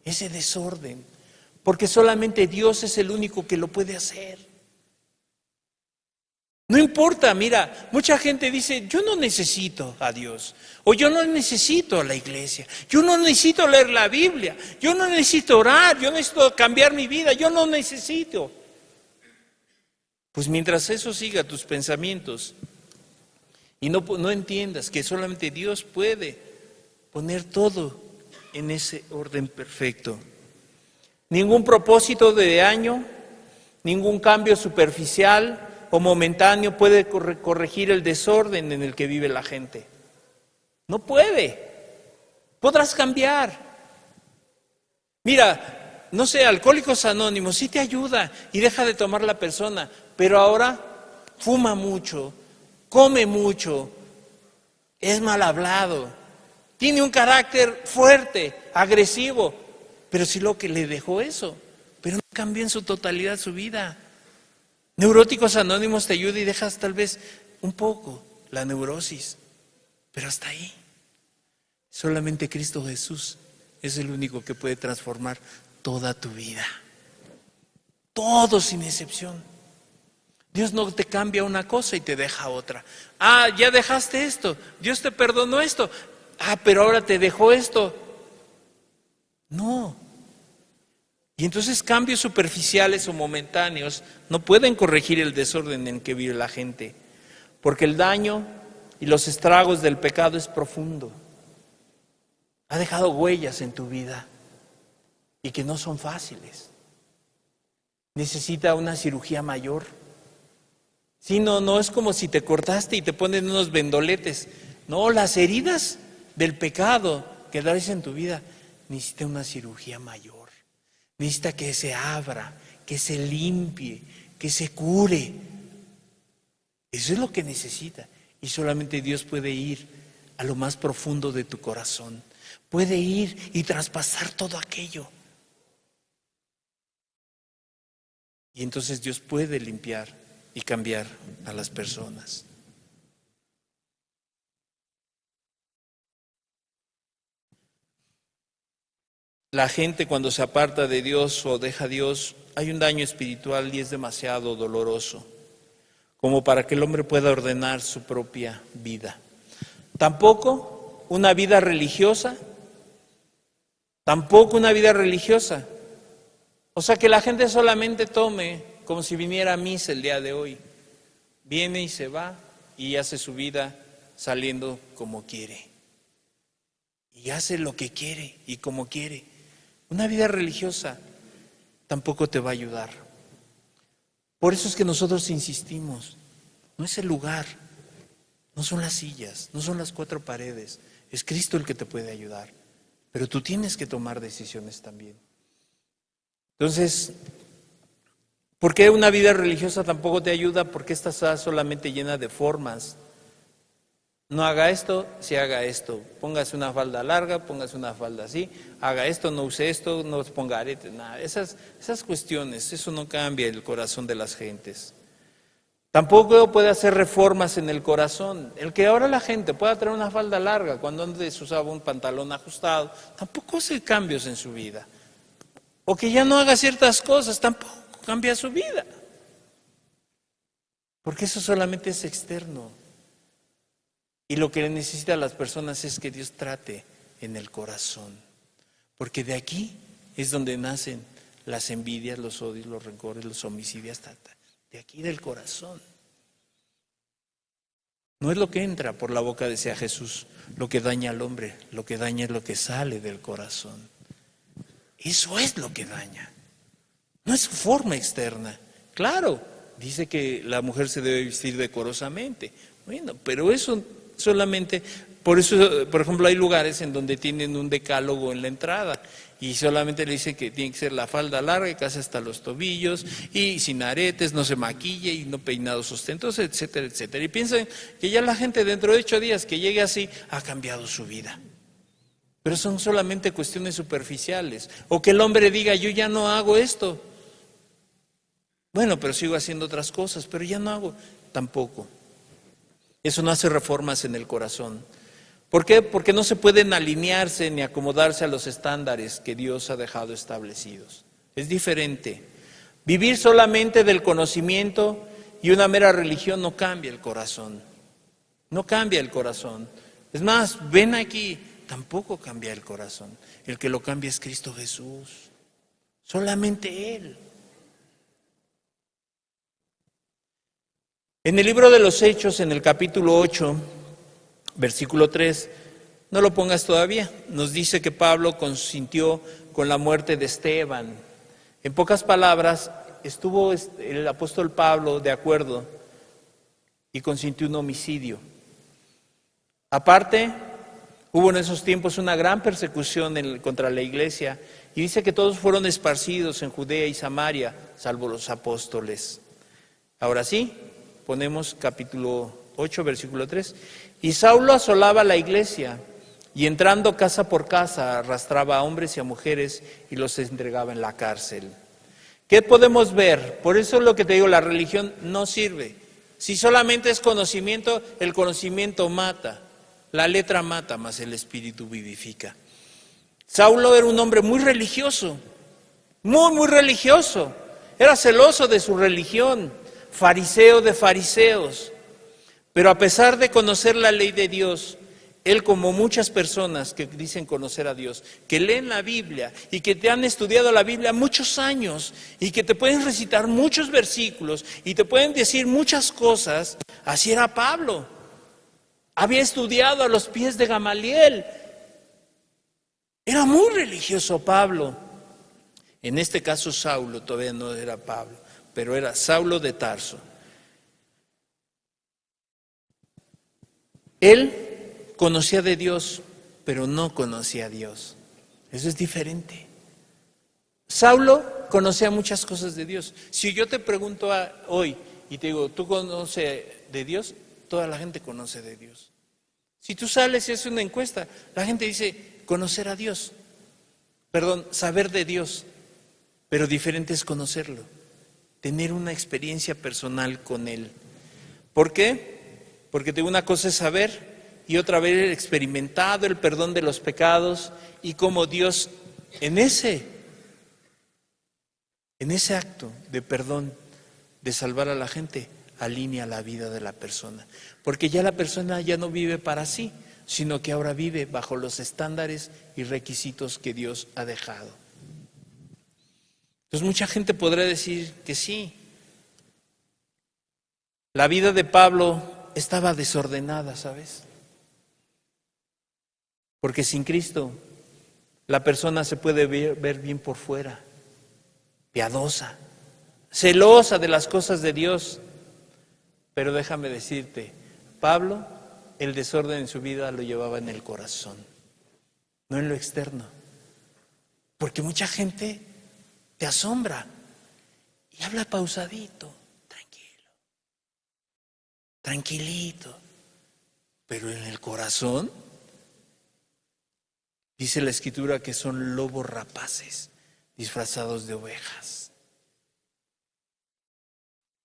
ese desorden, porque solamente Dios es el único que lo puede hacer. No importa, mira, mucha gente dice, yo no necesito a Dios, o yo no necesito a la iglesia, yo no necesito leer la Biblia, yo no necesito orar, yo necesito cambiar mi vida, yo no necesito. Pues mientras eso siga tus pensamientos y no entiendas que solamente Dios puede poner todo en ese orden perfecto. Ningún propósito de año, ningún cambio superficial o momentáneo puede corregir el desorden en el que vive la gente. No puede. Podrás cambiar. Mira, no sé, Alcohólicos Anónimos sí te ayuda y deja de tomar la persona, pero ahora fuma mucho, come mucho, es mal hablado, tiene un carácter fuerte, agresivo, pero sí lo que le dejó eso, pero no cambió en su totalidad su vida. Neuróticos Anónimos te ayuda y dejas tal vez un poco la neurosis, pero hasta ahí. Solamente Cristo Jesús es el único que puede transformar toda tu vida. Todo sin excepción. Dios no te cambia una cosa y te deja otra. Ah, ya dejaste esto, Dios te perdonó esto. Ah, pero ahora te dejó esto. No. Y entonces cambios superficiales o momentáneos no pueden corregir el desorden en que vive la gente, porque el daño y los estragos del pecado es profundo. Ha dejado huellas en tu vida y que no son fáciles. Necesita una cirugía mayor. Sí, no es como si te cortaste y te ponen unos vendoletes. No, las heridas del pecado que traes en tu vida necesita una cirugía mayor. Necesita que se abra, que se limpie, que se cure. Eso es lo que necesita. Y solamente Dios puede ir a lo más profundo de tu corazón. Puede ir y traspasar todo aquello. Y entonces Dios puede limpiar y cambiar a las personas. La gente cuando se aparta de Dios o deja a Dios, hay un daño espiritual y es demasiado doloroso, como para que el hombre pueda ordenar su propia vida. Tampoco una vida religiosa, O sea, que la gente solamente tome como si viniera a misa el día de hoy. Viene y se va y hace su vida saliendo como quiere. Y hace lo que quiere y como quiere. Una vida religiosa tampoco te va a ayudar. Por eso es que nosotros insistimos, no es el lugar, no son las sillas, no son las cuatro paredes, es Cristo el que te puede ayudar, pero tú tienes que tomar decisiones también. Entonces, ¿por qué una vida religiosa tampoco te ayuda? Porque esta está solamente llena de formas. No haga esto, si haga esto. Póngase una falda larga, póngase una falda así. Haga esto, no use esto, no ponga aretes, nada. Esas cuestiones, eso no cambia el corazón de las gentes. Tampoco puede hacer reformas en el corazón. El que ahora la gente pueda traer una falda larga cuando antes usaba un pantalón ajustado, tampoco hace cambios en su vida. O que ya no haga ciertas cosas, tampoco cambia su vida. Porque eso solamente es externo. Y lo que necesitan las personas es que Dios trate en el corazón. Porque de aquí es donde nacen las envidias, los odios, los rencores, los homicidios, de aquí del corazón. No es lo que entra por la boca, decía Jesús, lo que daña al hombre, lo que daña es lo que sale del corazón. Eso es lo que daña. No es su forma externa. Claro, dice que la mujer se debe vestir decorosamente. Bueno, pero eso solamente, por eso, por ejemplo, hay lugares en donde tienen un decálogo en la entrada y solamente le dicen que tiene que ser la falda larga, casi hasta los tobillos, y sin aretes, no se maquille y no peinados ostentosos, etcétera, etcétera. Y piensan que ya la gente dentro de 8 días que llegue así ha cambiado su vida. Pero son solamente cuestiones superficiales. O que el hombre diga, yo ya no hago esto. Bueno, pero sigo haciendo otras cosas, pero ya no hago tampoco. Eso no hace reformas en el corazón. ¿Por qué? Porque no se pueden alinearse ni acomodarse a los estándares que Dios ha dejado establecidos. Es diferente. Vivir solamente del conocimiento y una mera religión no cambia el corazón. No cambia el corazón. Es más, ven aquí, tampoco cambia el corazón. El que lo cambia es Cristo Jesús. Solamente Él. En el libro de los Hechos, en el capítulo 8, versículo 3, no lo pongas todavía, nos dice que Pablo consintió con la muerte de Esteban. En pocas palabras, estuvo el apóstol Pablo de acuerdo y consintió un homicidio. Aparte, hubo en esos tiempos una gran persecución contra la iglesia y dice que todos fueron esparcidos en Judea y Samaria, salvo los apóstoles. Ahora sí, ponemos capítulo 8, versículo 3. Y Saulo asolaba la iglesia y entrando casa por casa arrastraba a hombres y a mujeres y los entregaba en la cárcel. ¿Qué podemos ver? Por eso es lo que te digo, la religión no sirve. Si solamente es conocimiento, el conocimiento mata. La letra mata, mas el espíritu vivifica. Saulo era un hombre muy religioso, muy religioso. Era celoso de su religión, fariseo de fariseos. Pero a pesar de conocer la ley de Dios, él, como muchas personas que dicen conocer a Dios, que leen la Biblia y que te han estudiado la Biblia muchos años y que te pueden recitar muchos versículos y te pueden decir muchas cosas, así era Pablo. Había estudiado a los pies de Gamaliel. Era muy religioso Pablo. En este caso Saulo, todavía no era Pablo, pero era Saulo de Tarso. Él conocía de Dios, pero no conocía a Dios. Eso es diferente. Saulo conocía muchas cosas de Dios. Si yo te pregunto hoy y te digo, ¿tú conoces de Dios? Toda la gente conoce de Dios. Si tú sales y haces una encuesta, la gente dice conocer a Dios. Perdón, saber de Dios. Pero diferente es conocerlo. Tener una experiencia personal con Él. ¿Por qué? Porque una cosa es saber y otra vez experimentado el perdón de los pecados y cómo Dios en ese acto de perdón, de salvar a la gente, alinea la vida de la persona. Porque ya la persona ya no vive para sí, sino que ahora vive bajo los estándares y requisitos que Dios ha dejado. Entonces mucha gente podrá decir que sí. La vida de Pablo estaba desordenada, ¿sabes? Porque sin Cristo la persona se puede ver bien por fuera, piadosa, celosa de las cosas de Dios. Pero déjame decirte, Pablo, el desorden en su vida lo llevaba en el corazón, no en lo externo. Porque mucha gente te asombra y habla pausadito, tranquilito, pero en el corazón dice la Escritura que son lobos rapaces disfrazados de ovejas.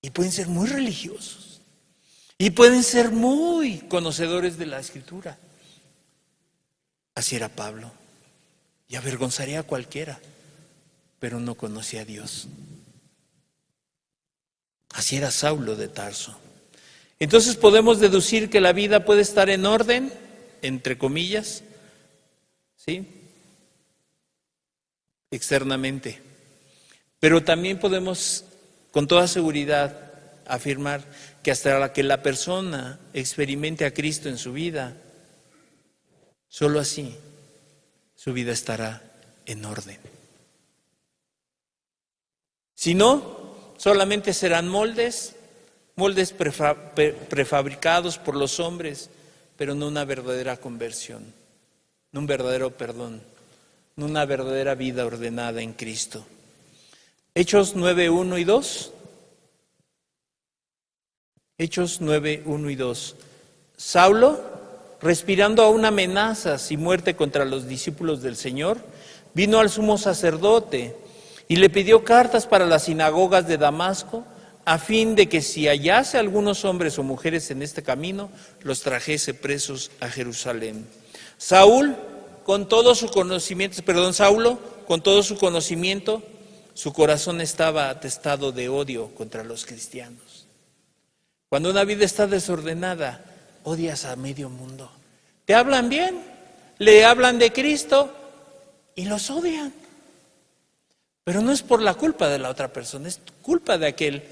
Y pueden ser muy religiosos y pueden ser muy conocedores de la Escritura. Así era Pablo y avergonzaría a cualquiera, pero no conocía a Dios. Así era Saulo de Tarso. Entonces podemos deducir que la vida puede estar en orden, entre comillas, ¿sí? Externamente. Pero también podemos con toda seguridad afirmar que hasta que la persona experimente a Cristo en su vida, solo así su vida estará en orden. Si no, solamente serán moldes prefabricados por los hombres, pero no una verdadera conversión, no un verdadero perdón, no una verdadera vida ordenada en Cristo. Hechos 9:1 y 2. Hechos 9:1 y 2. Saulo respirando aún amenazas y muerte contra los discípulos del Señor, vino al sumo sacerdote y le pidió cartas para las sinagogas de Damasco, a fin de que si hallase algunos hombres o mujeres en este camino, los trajese presos a Jerusalén. Saulo, con todo su conocimiento, su corazón estaba atestado de odio contra los cristianos. Cuando una vida está desordenada, odias a medio mundo. Te hablan bien, le hablan de Cristo y los odian. Pero no es por la culpa de la otra persona, es culpa de aquel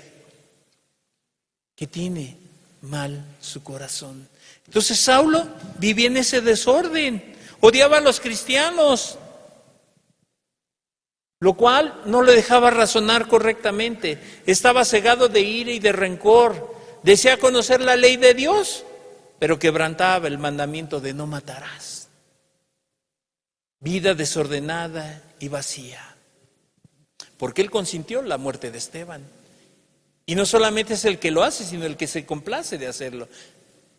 que tiene mal su corazón. Entonces Saulo vivía en ese desorden, odiaba a los cristianos, lo cual no le dejaba razonar correctamente. Estaba cegado de ira y de rencor, desea conocer la ley de Dios, pero quebrantaba el mandamiento de no matarás. Vida desordenada y vacía, porque él consintió la muerte de Esteban. Y no solamente es el que lo hace, sino el que se complace de hacerlo.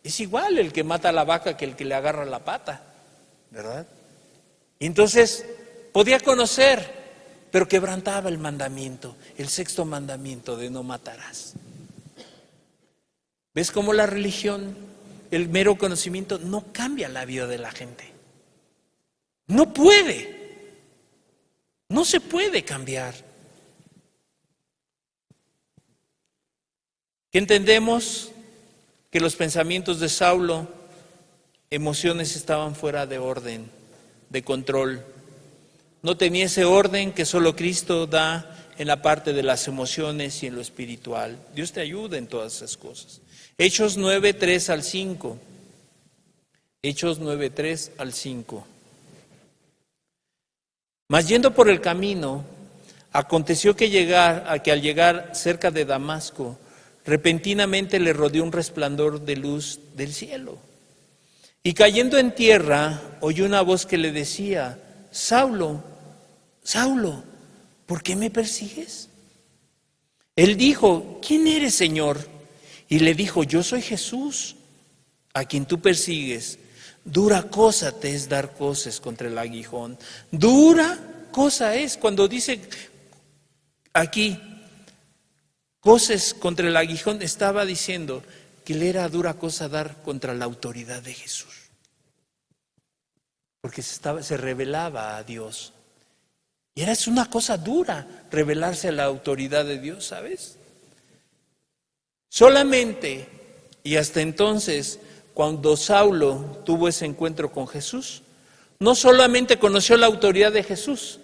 Es igual el que mata a la vaca que el que le agarra la pata, ¿verdad? Y entonces podía conocer, pero quebrantaba el mandamiento, el sexto mandamiento de no matarás. ¿Ves cómo la religión, el mero conocimiento, no cambia la vida de la gente? No puede, no se puede cambiar. Entendemos que los pensamientos de Saulo, emociones estaban fuera de orden, de control. No tenía ese orden que solo Cristo da en la parte de las emociones y en lo espiritual. Dios te ayuda en todas esas cosas. Hechos 9, 3 al 5. Hechos 9, 3 al 5. Mas yendo por el camino, aconteció que al llegar cerca de Damasco, repentinamente le rodeó un resplandor de luz del cielo. Y cayendo en tierra, oyó una voz que le decía: Saulo, Saulo, ¿por qué me persigues? Él dijo: ¿quién eres, Señor? Y le dijo: yo soy Jesús, a quien tú persigues. Dura cosa te es dar coces contra el aguijón. Dura cosa es, cuando dice aquí coces contra el aguijón, estaba diciendo que le era dura cosa dar contra la autoridad de Jesús, porque se rebelaba a Dios. Y era una cosa dura rebelarse a la autoridad de Dios, ¿sabes? Solamente y hasta entonces, cuando Saulo tuvo ese encuentro con Jesús, no solamente conoció la autoridad de Jesús,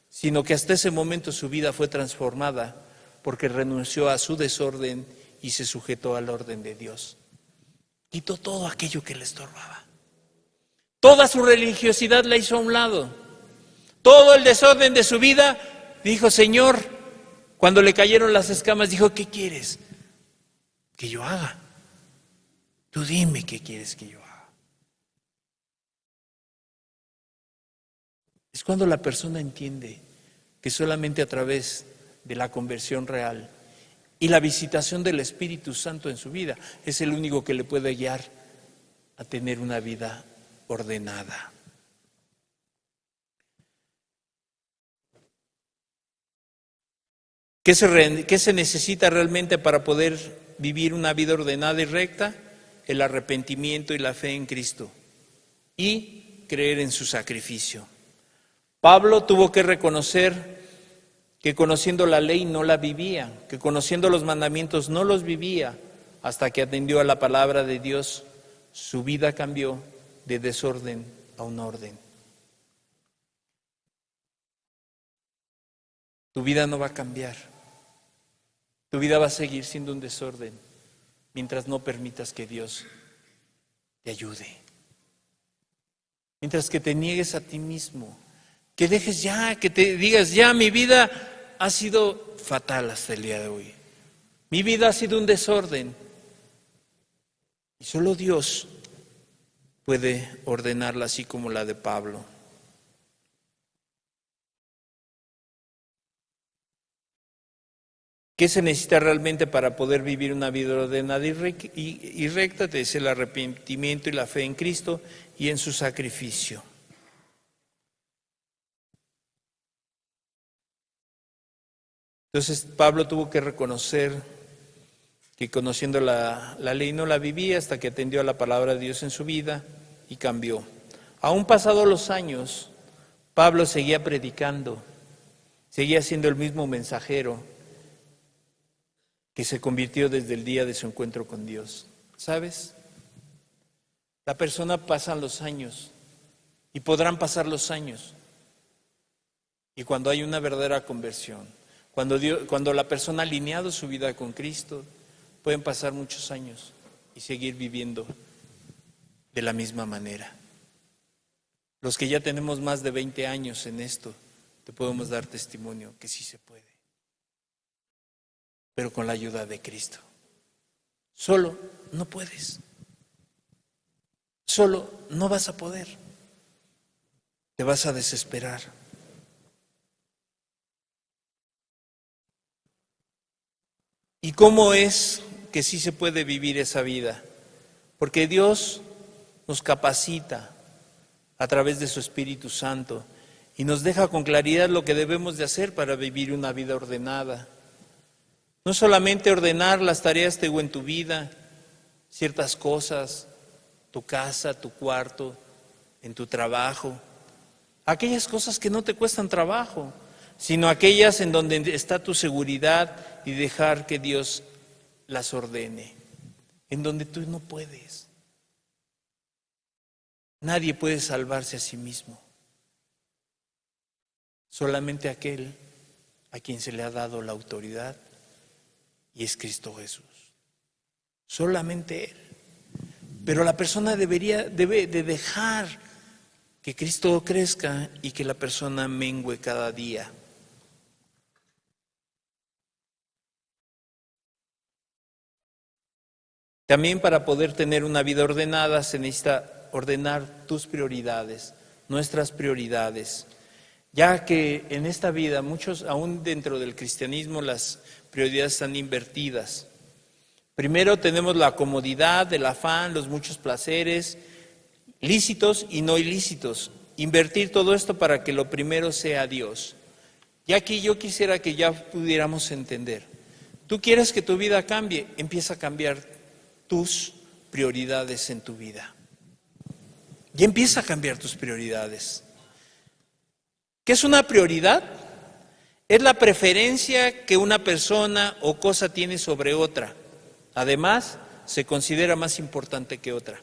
sino que hasta ese momento su vida fue transformada, porque renunció a su desorden y se sujetó al orden de Dios. Quitó todo aquello que le estorbaba. Toda su religiosidad la hizo a un lado. Todo el desorden de su vida, dijo: Señor, cuando le cayeron las escamas, dijo: ¿qué quieres que yo haga? Tú dime qué quieres que yo haga. Es cuando la persona entiende que solamente a través de la conversión real y la visitación del Espíritu Santo en su vida es el único que le puede guiar a tener una vida ordenada. ¿Qué se necesita realmente para poder vivir una vida ordenada y recta? El arrepentimiento y la fe en Cristo y creer en su sacrificio. Pablo tuvo que reconocer que conociendo la ley no la vivía, que conociendo los mandamientos no los vivía, hasta que atendió a la palabra de Dios. Su vida cambió de desorden a un orden. Tu vida no va a cambiar. Tu vida va a seguir siendo un desorden mientras no permitas que Dios te ayude. Mientras que te niegues a ti mismo, que dejes ya, que te digas: ya, mi vida ha sido fatal hasta el día de hoy. Mi vida ha sido un desorden. Y solo Dios puede ordenarla así como la de Pablo. ¿Qué se necesita realmente para poder vivir una vida ordenada y recta? Te dice el arrepentimiento y la fe en Cristo y en su sacrificio. Entonces Pablo tuvo que reconocer que conociendo la ley no la vivía hasta que atendió a la palabra de Dios en su vida y cambió. Aún pasados los años, Pablo seguía predicando, seguía siendo el mismo mensajero que se convirtió desde el día de su encuentro con Dios. ¿Sabes? La persona pasan los años y podrán pasar los años. Y cuando hay una verdadera conversión, cuando la persona ha alineado su vida con Cristo, pueden pasar muchos años y seguir viviendo de la misma manera. Los que ya tenemos más de 20 años en esto, te podemos dar testimonio que sí se puede, pero con la ayuda de Cristo. Solo no puedes. Solo no vas a poder. Te vas a desesperar. ¿Y cómo es que sí se puede vivir esa vida? Porque Dios nos capacita a través de su Espíritu Santo y nos deja con claridad lo que debemos de hacer para vivir una vida ordenada. No solamente ordenar las tareas en tu vida, ciertas cosas, tu casa, tu cuarto, en tu trabajo, aquellas cosas que no te cuestan trabajo, sino aquellas en donde está tu seguridad y dejar que Dios las ordene, en donde tú no puedes. Nadie puede salvarse a sí mismo, solamente aquel a quien se le ha dado la autoridad, y es Cristo Jesús. Solamente Él. Pero la persona debe de dejar que Cristo crezca y que la persona mengüe cada día. También para poder tener una vida ordenada se necesita ordenar tus prioridades, nuestras prioridades. Ya que en esta vida, muchos, aún dentro del cristianismo, las prioridades están invertidas. Primero tenemos la comodidad, el afán, los muchos placeres, lícitos y no ilícitos. Invertir todo esto para que lo primero sea Dios. Y aquí yo quisiera que ya pudiéramos entender. Tú quieres que tu vida cambie, empieza a cambiar tus prioridades en tu vida. Y empieza a cambiar tus prioridades. ¿Qué es una prioridad? Es la preferencia que una persona o cosa tiene sobre otra. Además, se considera más importante que otra.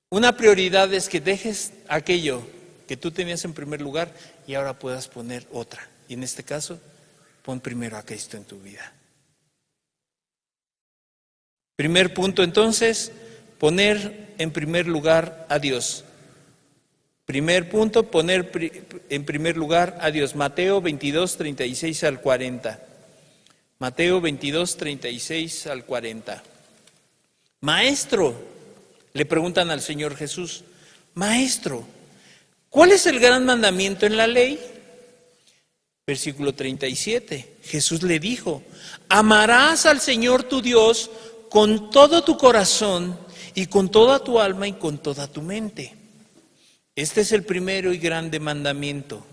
Una prioridad es que dejes aquello que tú tenías en primer lugar y ahora puedas poner otra. Y en este caso, pon primero a Cristo en tu vida. Primer punto entonces, poner en primer lugar a Dios. Primer punto, poner en primer lugar a Dios. Mateo 22, 36 al 40. Mateo 22, 36 al 40. Maestro, le preguntan al Señor Jesús, Maestro, ¿cuál es el gran mandamiento en la ley? Versículo 37, Jesús le dijo, amarás al Señor tu Dios con todo tu corazón y con toda tu alma y con toda tu mente. Este es el primero y grande mandamiento.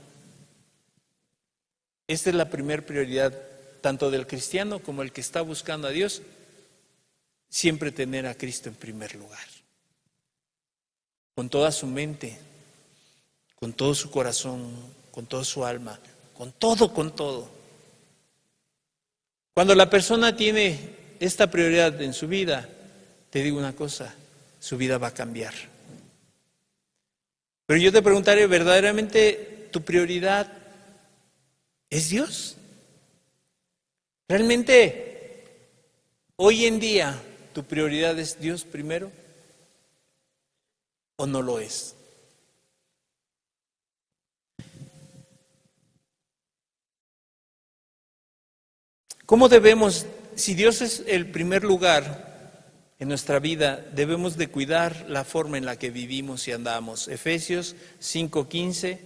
Esta es la primera prioridad tanto del cristiano como el que está buscando a Dios, siempre tener a Cristo en primer lugar. Con toda su mente, con todo su corazón, con toda su alma, con todo, con todo. Cuando la persona tiene esta prioridad en su vida, te digo una cosa, su vida va a cambiar. Pero yo te preguntaré, ¿verdaderamente tu prioridad es Dios? ¿Realmente hoy en día tu prioridad es Dios primero o no lo es? ¿Cómo debemos, si Dios es el primer lugar en nuestra vida, debemos de cuidar la forma en la que vivimos y andamos? Efesios 5:15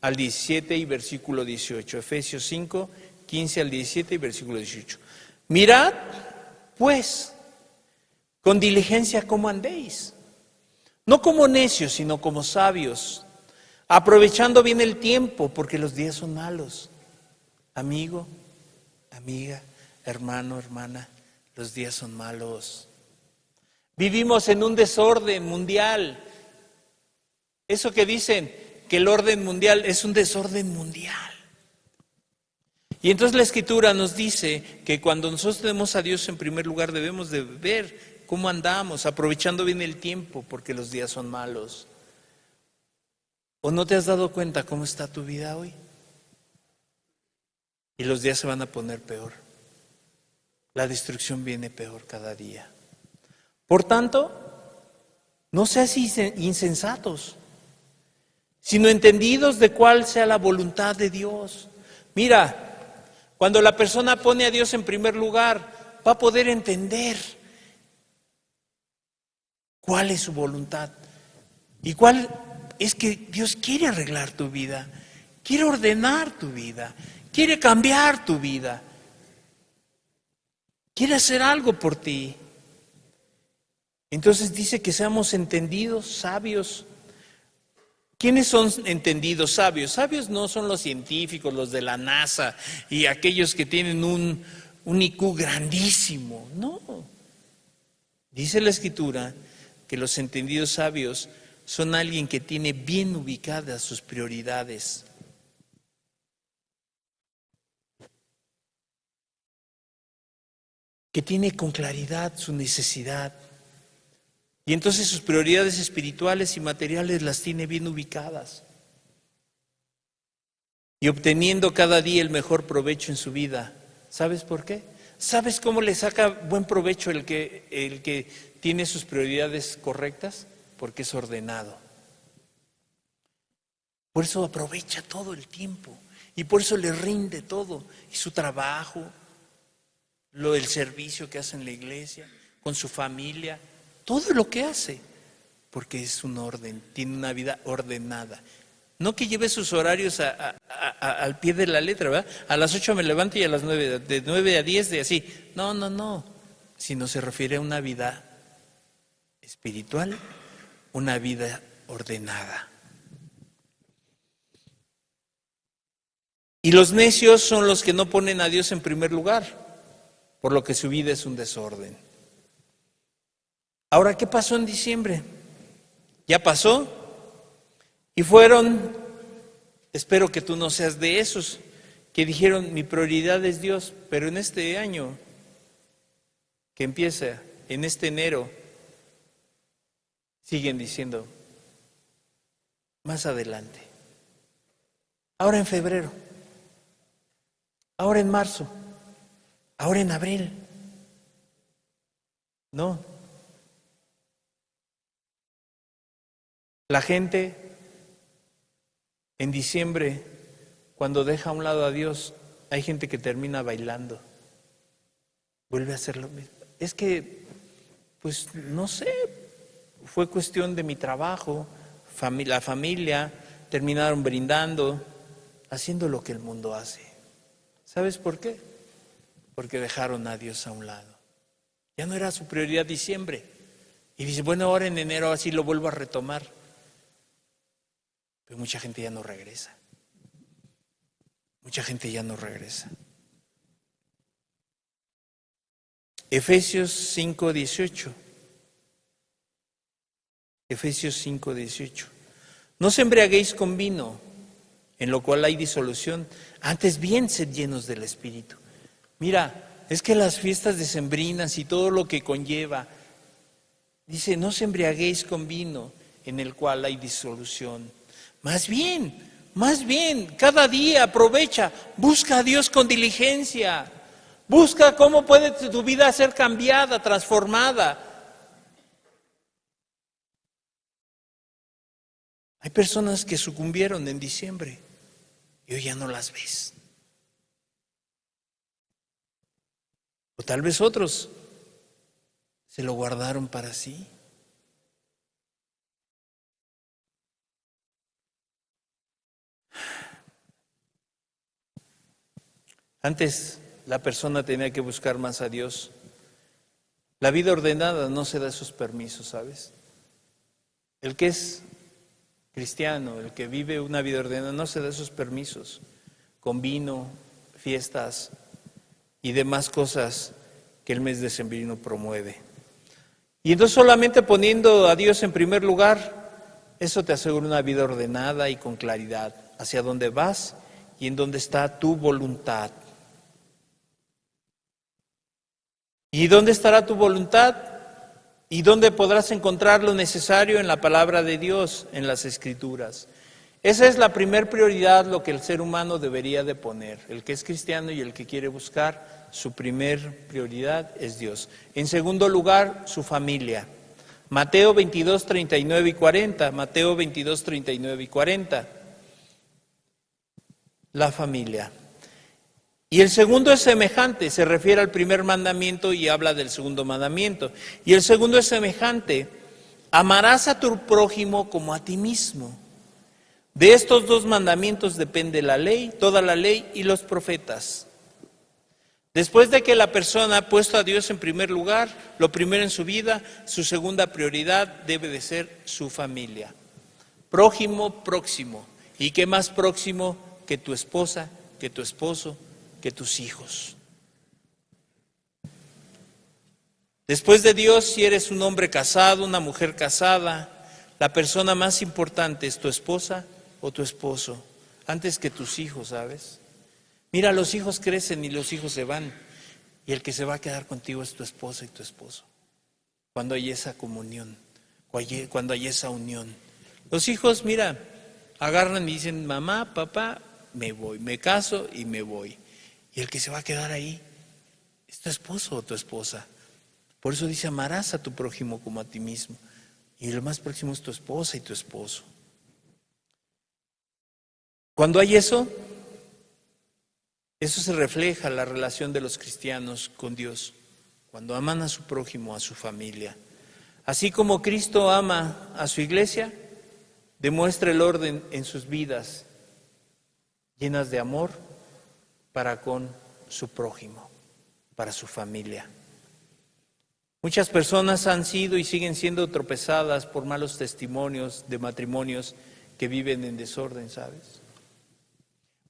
al 17 y versículo 18. Efesios 5, 15 al 17 y versículo 18. Mirad, pues, con diligencia cómo andéis, no como necios, sino como sabios, aprovechando bien el tiempo, porque los días son malos. Amigo, amiga, hermano, hermana, los días son malos. Vivimos en un desorden mundial. Eso que dicen que el orden mundial es un desorden mundial. Y entonces la Escritura nos dice que cuando nosotros tenemos a Dios en primer lugar debemos de ver cómo andamos, aprovechando bien el tiempo, porque los días son malos. ¿O no te has dado cuenta cómo está tu vida hoy? Y los días se van a poner peor. La destrucción viene peor cada día. Por tanto, no seas insensatos, sino entendidos de cuál sea la voluntad de Dios. Mira, cuando la persona pone a Dios en primer lugar, va a poder entender cuál es su voluntad y cuál es que Dios quiere arreglar tu vida, quiere ordenar tu vida, quiere cambiar tu vida, quiere hacer algo por ti. Entonces dice que seamos entendidos, sabios. ¿Quiénes son entendidos, sabios? Sabios no son los científicos, los de la NASA y aquellos que tienen un IQ grandísimo. No. Dice la Escritura que los entendidos sabios son alguien que tiene bien ubicadas sus prioridades. Que tiene con claridad su necesidad. Y entonces sus prioridades espirituales y materiales las tiene bien ubicadas. Y obteniendo cada día el mejor provecho en su vida. ¿Sabes por qué? ¿Sabes cómo le saca buen provecho el que tiene sus prioridades correctas? Porque es ordenado. Por eso aprovecha todo el tiempo. Y por eso le rinde todo. Y su trabajo, el servicio que hace en la iglesia, con su familia. Todo lo que hace, porque es un orden, tiene una vida ordenada. No que lleve sus horarios al pie de la letra, ¿verdad? A las 8 me levanto y a las 9, de 9 a 10, de así. No, sino se refiere a una vida espiritual, una vida ordenada. Y los necios son los que no ponen a Dios en primer lugar, por lo que su vida es un desorden. Ahora, ¿qué pasó en diciembre? Ya pasó y fueron, espero que tú no seas de esos que dijeron mi prioridad es Dios, pero en este año que empieza, en este enero, siguen diciendo, más adelante, ahora en febrero, ahora en marzo, ahora en abril. No. La gente en diciembre, cuando deja a un lado a Dios, hay gente que termina bailando. Vuelve a hacer lo mismo. Es que, pues no sé, fue cuestión de mi trabajo, la familia, terminaron brindando, haciendo lo que el mundo hace. ¿Sabes por qué? Porque dejaron a Dios a un lado. Ya no era su prioridad diciembre. Y dice, bueno, ahora en enero así lo vuelvo a retomar. Pero mucha gente ya no regresa. Mucha gente ya no regresa. Efesios 5:18. Efesios 5:18. No os embriaguéis con vino, en lo cual hay disolución. Antes bien, sed llenos del Espíritu. Mira, es que las fiestas decembrinas y todo lo que conlleva, dice, no os embriaguéis con vino, en el cual hay disolución. Más bien, cada día aprovecha, busca a Dios con diligencia, busca cómo puede tu vida ser cambiada, transformada. Hay personas que sucumbieron en diciembre y hoy ya no las ves. O tal vez otros se lo guardaron para sí. Antes la persona tenía que buscar más a Dios. La vida ordenada no se da esos permisos, ¿sabes? El que es cristiano, el que vive una vida ordenada, no se da esos permisos con vino, fiestas y demás cosas que el mes decembrino promueve. Y entonces solamente poniendo a Dios en primer lugar, eso te asegura una vida ordenada y con claridad hacia dónde vas y en dónde está tu voluntad. ¿Y dónde estará tu voluntad? ¿Y dónde podrás encontrar lo necesario en la palabra de Dios, en las Escrituras? Esa es la primer prioridad, lo que el ser humano debería de poner. El que es cristiano y el que quiere buscar, su primer prioridad es Dios. En segundo lugar, su familia. Mateo 22, 39 y 40. Mateo 22, 39 y 40. La familia. Y el segundo es semejante, se refiere al primer mandamiento y habla del segundo mandamiento. Y el segundo es semejante, amarás a tu prójimo como a ti mismo. De estos dos mandamientos depende la ley, toda la ley y los profetas. Después de que la persona ha puesto a Dios en primer lugar, lo primero en su vida, su segunda prioridad debe de ser su familia. Prójimo, próximo. ¿Y qué más próximo que tu esposa, que tu esposo, que tus hijos? Después de Dios, si eres un hombre casado, una mujer casada, la persona más importante es tu esposa o tu esposo, antes que tus hijos, ¿sabes? Mira, los hijos crecen y los hijos se van, y el que se va a quedar contigo es tu esposa y tu esposo. Cuando hay esa comunión, cuando hay esa unión. Los hijos, mira, agarran y dicen, mamá, papá, me voy, me caso y me voy. Y el que se va a quedar ahí es tu esposo o tu esposa. Por eso dice, amarás a tu prójimo como a ti mismo. Y lo más próximo es tu esposa y tu esposo. Cuando hay eso se refleja la relación de los cristianos con Dios. Cuando aman a su prójimo, a su familia. Así como Cristo ama a su iglesia, demuestra el orden en sus vidas, llenas de amor para con su prójimo, para su familia. Muchas personas han sido y siguen siendo tropezadas por malos testimonios de matrimonios que viven en desorden, ¿sabes?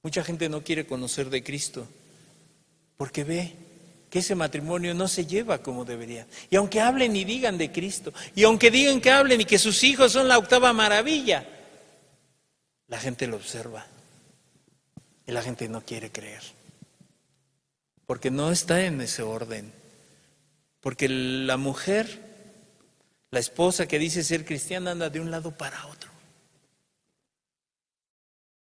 Mucha gente no quiere conocer de Cristo porque ve que ese matrimonio no se lleva como debería. Y aunque hablen y digan de Cristo, y aunque digan que hablen y que sus hijos son la octava maravilla, la gente lo observa y la gente no quiere creer. Porque no está en ese orden. Porque la mujer, la esposa que dice ser cristiana, anda de un lado para otro.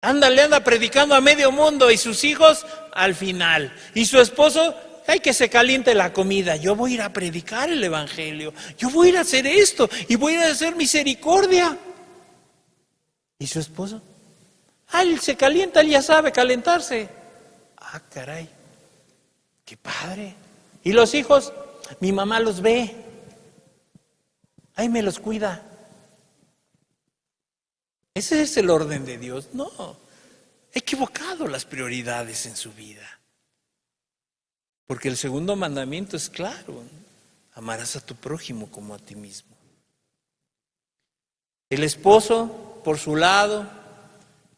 Le anda predicando a medio mundo y sus hijos al final. Y su esposo, ay, que se caliente la comida. Yo voy a ir a predicar el evangelio. Yo voy a ir a hacer esto y voy a ir a hacer misericordia. ¿Y su esposo? Él se calienta, él ya sabe calentarse. Ah, caray, qué padre. ¿Y los hijos? Mi mamá los ve. Ahí me los cuida. ¿Ese es el orden de Dios? No, he equivocado las prioridades en su vida. Porque el segundo mandamiento es claro, amarás a tu prójimo como a ti mismo. El esposo, por su lado,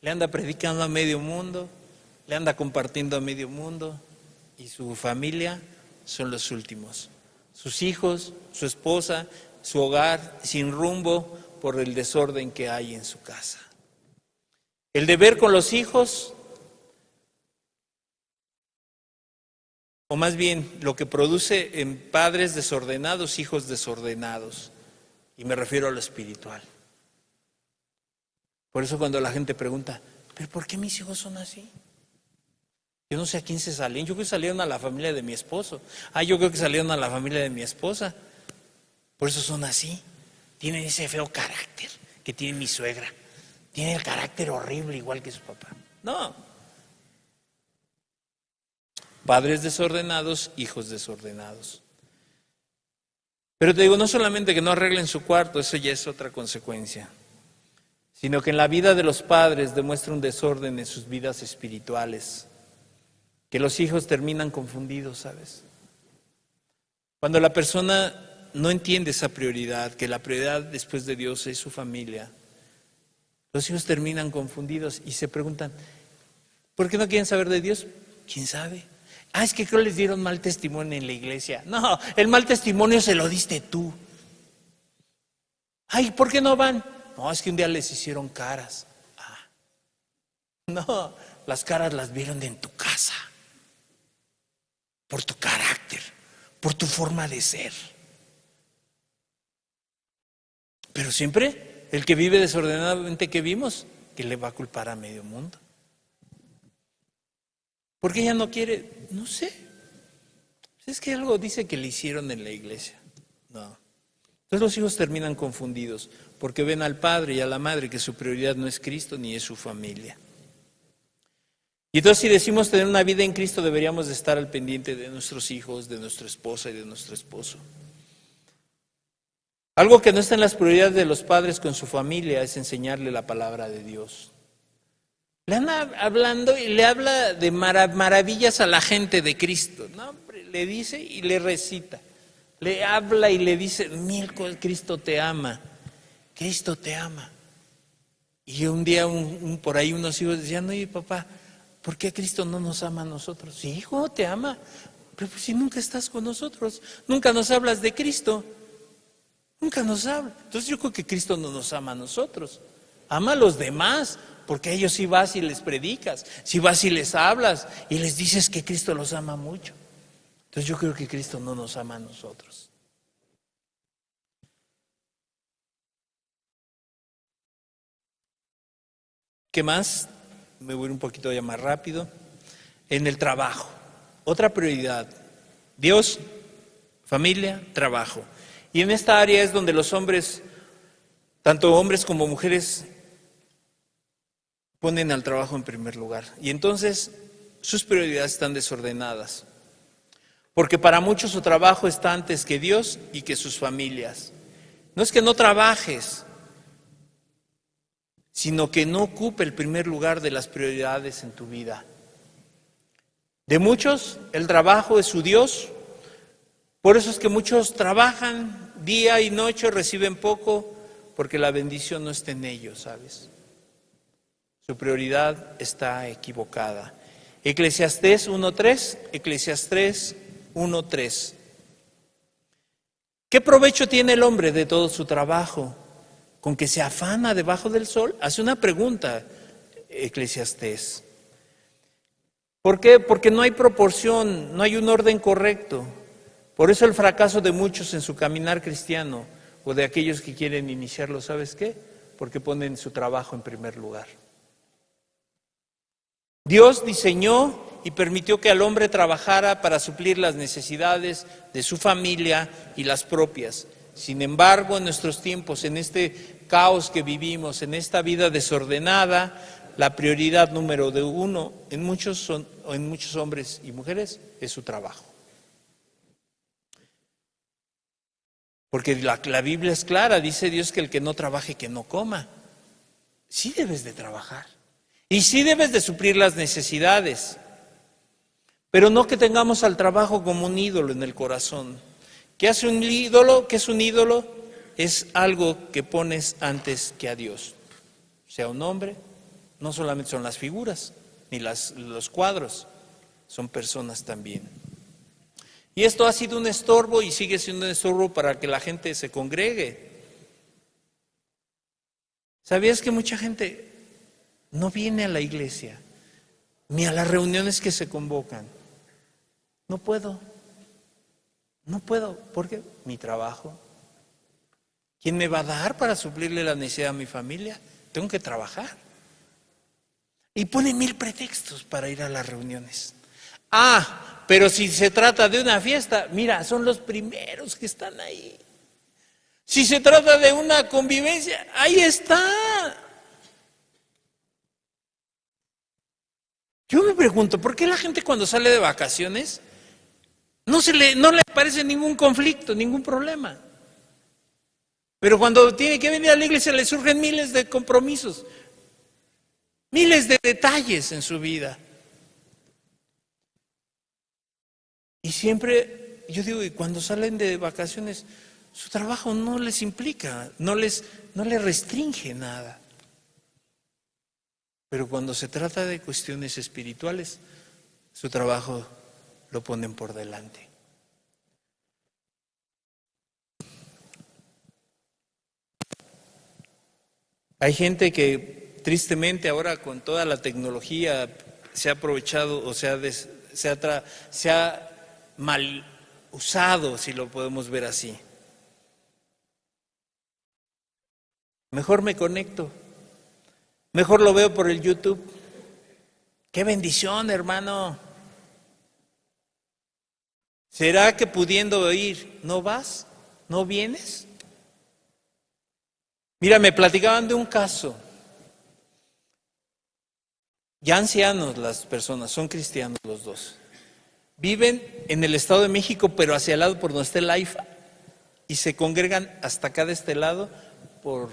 le anda predicando a medio mundo, le anda compartiendo a medio mundo, y su familia son los últimos. Sus hijos, su esposa, su hogar sin rumbo por el desorden que hay en su casa. El deber con los hijos, o más bien lo que produce en padres desordenados, hijos desordenados, y me refiero a lo espiritual. Por eso cuando la gente pregunta, ¿pero por qué mis hijos son así? Yo no sé a quién se salieron, yo creo que salieron a la familia de mi esposo, yo creo que salieron a la familia de mi esposa, por eso son así. Tienen ese feo carácter que tiene mi suegra. Tiene el carácter horrible igual que su papá. No. Padres desordenados, hijos desordenados. Pero te digo, no solamente que no arreglen su cuarto, eso ya es otra consecuencia, sino que en la vida de los padres demuestra un desorden en sus vidas espirituales. que los hijos terminan confundidos, ¿sabes? Cuando la persona no entiende esa prioridad, que la prioridad después de Dios es su familia, los hijos terminan confundidos y se preguntan, ¿por qué no quieren saber de Dios? ¿Quién sabe? Es que creo les dieron mal testimonio en la iglesia. No, el mal testimonio se lo diste tú. ¿Por qué no van? No, es que un día les hicieron caras. No, las caras las vieron en tu casa, por tu carácter, por tu forma de ser. Pero siempre el que vive desordenadamente, ¿qué vimos? Que le va a culpar a medio mundo. ¿Por qué ella no quiere? No sé. Es que algo dice que le hicieron en la iglesia. No. Entonces los hijos terminan confundidos porque ven al padre y a la madre que su prioridad no es Cristo ni es su familia. Y entonces si decimos tener una vida en Cristo, deberíamos de estar al pendiente de nuestros hijos, de nuestra esposa y de nuestro esposo. Algo que no está en las prioridades de los padres con su familia es enseñarle la palabra de Dios. Le anda hablando y le habla de maravillas a la gente de Cristo. No, hombre, le dice y le recita. Le habla y le dice, mira, Cristo te ama. Cristo te ama. Y un día por ahí unos hijos decían, oye papá, ¿por qué Cristo no nos ama a nosotros? Sí, hijo, te ama. Pero pues si nunca estás con nosotros, nunca nos hablas de Cristo. Nunca nos habla. Entonces yo creo que Cristo no nos ama a nosotros. Ama a los demás, porque a ellos sí vas y les predicas, sí vas y les hablas y les dices que Cristo los ama mucho. Entonces yo creo que Cristo no nos ama a nosotros. ¿Qué más? Me voy un poquito ya más rápido. En el trabajo, otra prioridad. Dios, familia, trabajo. Y en esta área es donde los hombres, tanto hombres como mujeres, ponen al trabajo en primer lugar. Y entonces sus prioridades están desordenadas. Porque para muchos su trabajo está antes que Dios y que sus familias. No es que no trabajes, sino que no ocupe el primer lugar de las prioridades en tu vida. De muchos, el trabajo es su Dios. Por eso es que muchos trabajan día y noche, reciben poco, porque la bendición no está en ellos, ¿sabes? Su prioridad está equivocada. Eclesiastés 1:3, Eclesiastés 1:3. ¿Qué provecho tiene el hombre de todo su trabajo? ¿Con que se afana debajo del sol? Hace una pregunta Eclesiastés. ¿Por qué? Porque no hay proporción, no hay un orden correcto. Por eso el fracaso de muchos en su caminar cristiano o de aquellos que quieren iniciarlo, ¿sabes qué? Porque ponen su trabajo en primer lugar. Dios diseñó y permitió que el hombre trabajara para suplir las necesidades de su familia y las propias. Sin embargo, en nuestros tiempos, en este caos que vivimos, en esta vida desordenada, la prioridad número uno en muchos hombres y mujeres es su trabajo. Porque la Biblia es clara, dice Dios que el que no trabaje, que no coma. Sí debes de trabajar. Y sí debes de suplir las necesidades. Pero no que tengamos al trabajo como un ídolo en el corazón. ¿Qué hace un ídolo? ¿Qué es un ídolo? Es algo que pones antes que a Dios. Sea un hombre, no solamente son las figuras, ni los cuadros, son personas también. Y esto ha sido un estorbo y sigue siendo un estorbo para que la gente se congregue. ¿Sabías que mucha gente no viene a la iglesia, ni a las reuniones que se convocan? No puedo, ¿por qué? Mi trabajo. ¿Quién me va a dar para suplirle la necesidad a mi familia? Tengo que trabajar. Y pone 1000 pretextos para ir a las reuniones. Pero si se trata de una fiesta, mira, son los primeros que están ahí. Si se trata de una convivencia, ahí está. Yo me pregunto, ¿por qué la gente cuando sale de vacaciones no le aparece ningún conflicto, ningún problema? Pero cuando tiene que venir a la iglesia le surgen miles de compromisos, miles de detalles en su vida. Y siempre, yo digo, y cuando salen de vacaciones, su trabajo no les implica, no les restringe nada. Pero cuando se trata de cuestiones espirituales, su trabajo lo ponen por delante. Hay gente que tristemente ahora con toda la tecnología se ha aprovechado o se ha mal usado, si lo podemos ver así. Mejor me conecto, mejor lo veo por el YouTube. ¡Qué bendición, hermano! ¿Será que pudiendo oír, no vas? ¿No vienes? Mira, me platicaban de un caso. Ya ancianos las personas, son cristianos los dos. Viven en el Estado de México, pero hacia el lado por donde está el AIFA, y se congregan hasta acá de este lado por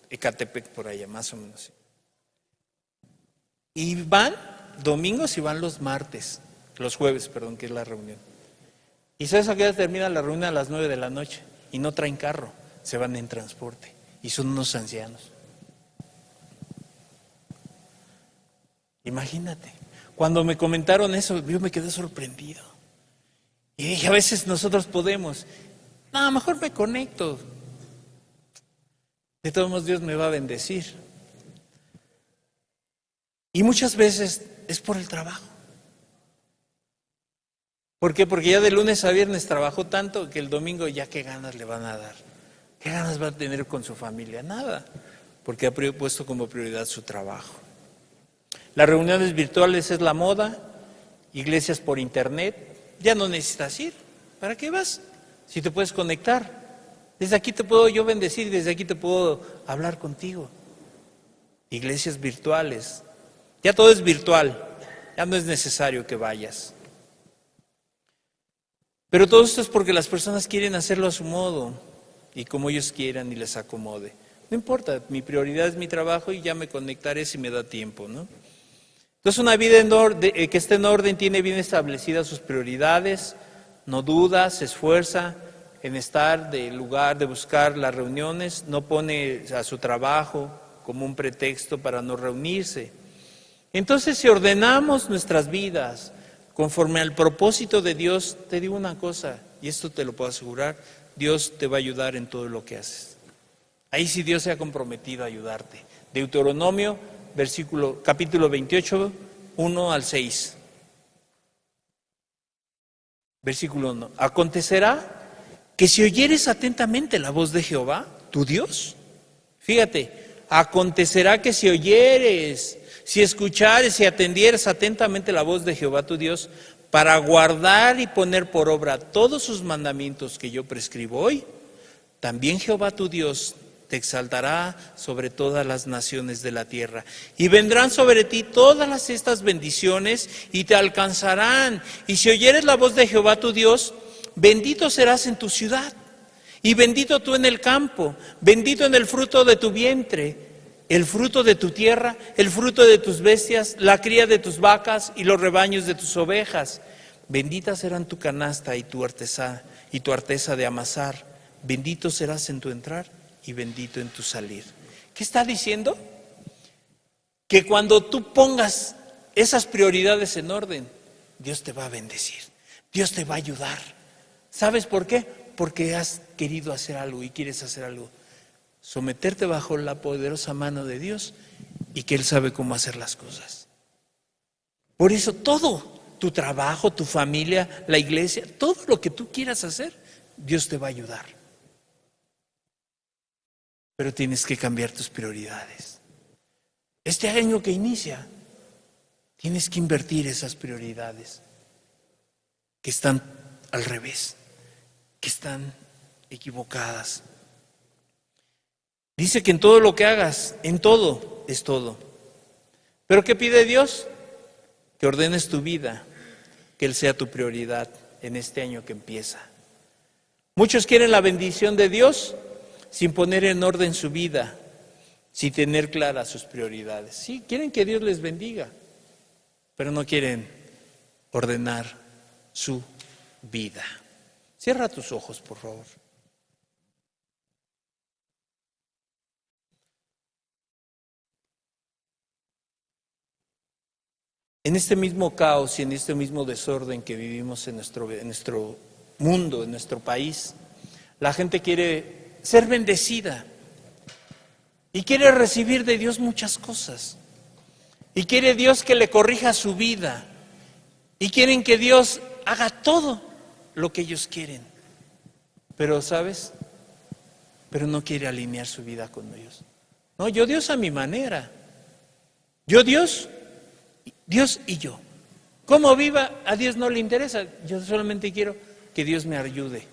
Ecatepec, por allá, más o menos. Y van domingos y van los jueves, que es la reunión. ¿Y sabes a qué hora termina la reunión? A las 9 de la noche. Y no traen carro, se van en transporte. Y son unos ancianos. Imagínate. Cuando me comentaron eso, yo me quedé sorprendido. Y dije, a veces nosotros podemos. No, mejor me conecto. De todos modos, Dios me va a bendecir. Y muchas veces es por el trabajo. ¿Por qué? Porque ya de lunes a viernes trabajó tanto que el domingo ya qué ganas le van a dar. ¿Qué ganas va a tener con su familia? Nada, porque ha puesto como prioridad su trabajo. Las reuniones virtuales es la moda, iglesias por internet, ya no necesitas ir. ¿Para qué vas? Si te puedes conectar. Desde aquí te puedo yo bendecir, desde aquí te puedo hablar contigo. Iglesias virtuales, ya todo es virtual, ya no es necesario que vayas. Pero todo esto es porque las personas quieren hacerlo a su modo y como ellos quieran y les acomode. No importa, mi prioridad es mi trabajo y ya me conectaré si me da tiempo, ¿no? Entonces una vida que esté en orden tiene bien establecidas sus prioridades, no duda, se esfuerza en estar del lugar de buscar las reuniones, no pone a su trabajo como un pretexto para no reunirse. Entonces si ordenamos nuestras vidas conforme al propósito de Dios, te digo una cosa, y esto te lo puedo asegurar, Dios te va a ayudar en todo lo que haces. Ahí sí Dios se ha comprometido a ayudarte. Deuteronomio, capítulo 28, 1 al 6. Versículo 1. Acontecerá que si oyeres atentamente la voz de Jehová, tu Dios, fíjate, acontecerá que si oyeres, si escuchares y atendieres atentamente la voz de Jehová tu Dios, para guardar y poner por obra todos sus mandamientos que yo prescribo hoy, también Jehová tu Dios te exaltará sobre todas las naciones de la tierra. Y vendrán sobre ti todas estas bendiciones y te alcanzarán. Y si oyeres la voz de Jehová tu Dios, bendito serás en tu ciudad, y bendito tú en el campo, bendito en el fruto de tu vientre, el fruto de tu tierra, el fruto de tus bestias, la cría de tus vacas y los rebaños de tus ovejas. Bendita serán tu canasta y tu arteza de amasar. Bendito serás en tu entrar y bendito en tu salir. ¿Qué está diciendo? Que cuando tú pongas esas prioridades en orden, Dios te va a bendecir, Dios te va a ayudar. ¿Sabes por qué? Porque has querido hacer algo y quieres hacer algo. Someterte bajo la poderosa mano de Dios y que Él sabe cómo hacer las cosas. Por eso todo, tu trabajo, tu familia, la iglesia, todo lo que tú quieras hacer, Dios te va a ayudar. Pero tienes que cambiar tus prioridades. Este año que inicia, tienes que invertir esas prioridades que están al revés, que están equivocadas. Dice que en todo lo que hagas, en todo es todo. ¿Pero qué pide Dios? Que ordenes tu vida, que Él sea tu prioridad en este año que empieza. Muchos quieren la bendición de Dios sin poner en orden su vida, sin tener claras sus prioridades. Sí, quieren que Dios les bendiga, pero no quieren ordenar su vida. Cierra tus ojos, por favor. En este mismo caos y en este mismo desorden que vivimos en nuestro mundo, en nuestro país, la gente quiere ser bendecida y quiere recibir de Dios muchas cosas. Y quiere Dios que le corrija su vida. Y quieren que Dios haga todo lo que ellos quieren. Pero, ¿sabes? Pero no quiere alinear su vida con Dios. No, yo Dios a mi manera. Yo Dios y yo. ¿Cómo viva? A Dios no le interesa. Yo solamente quiero que Dios me ayude.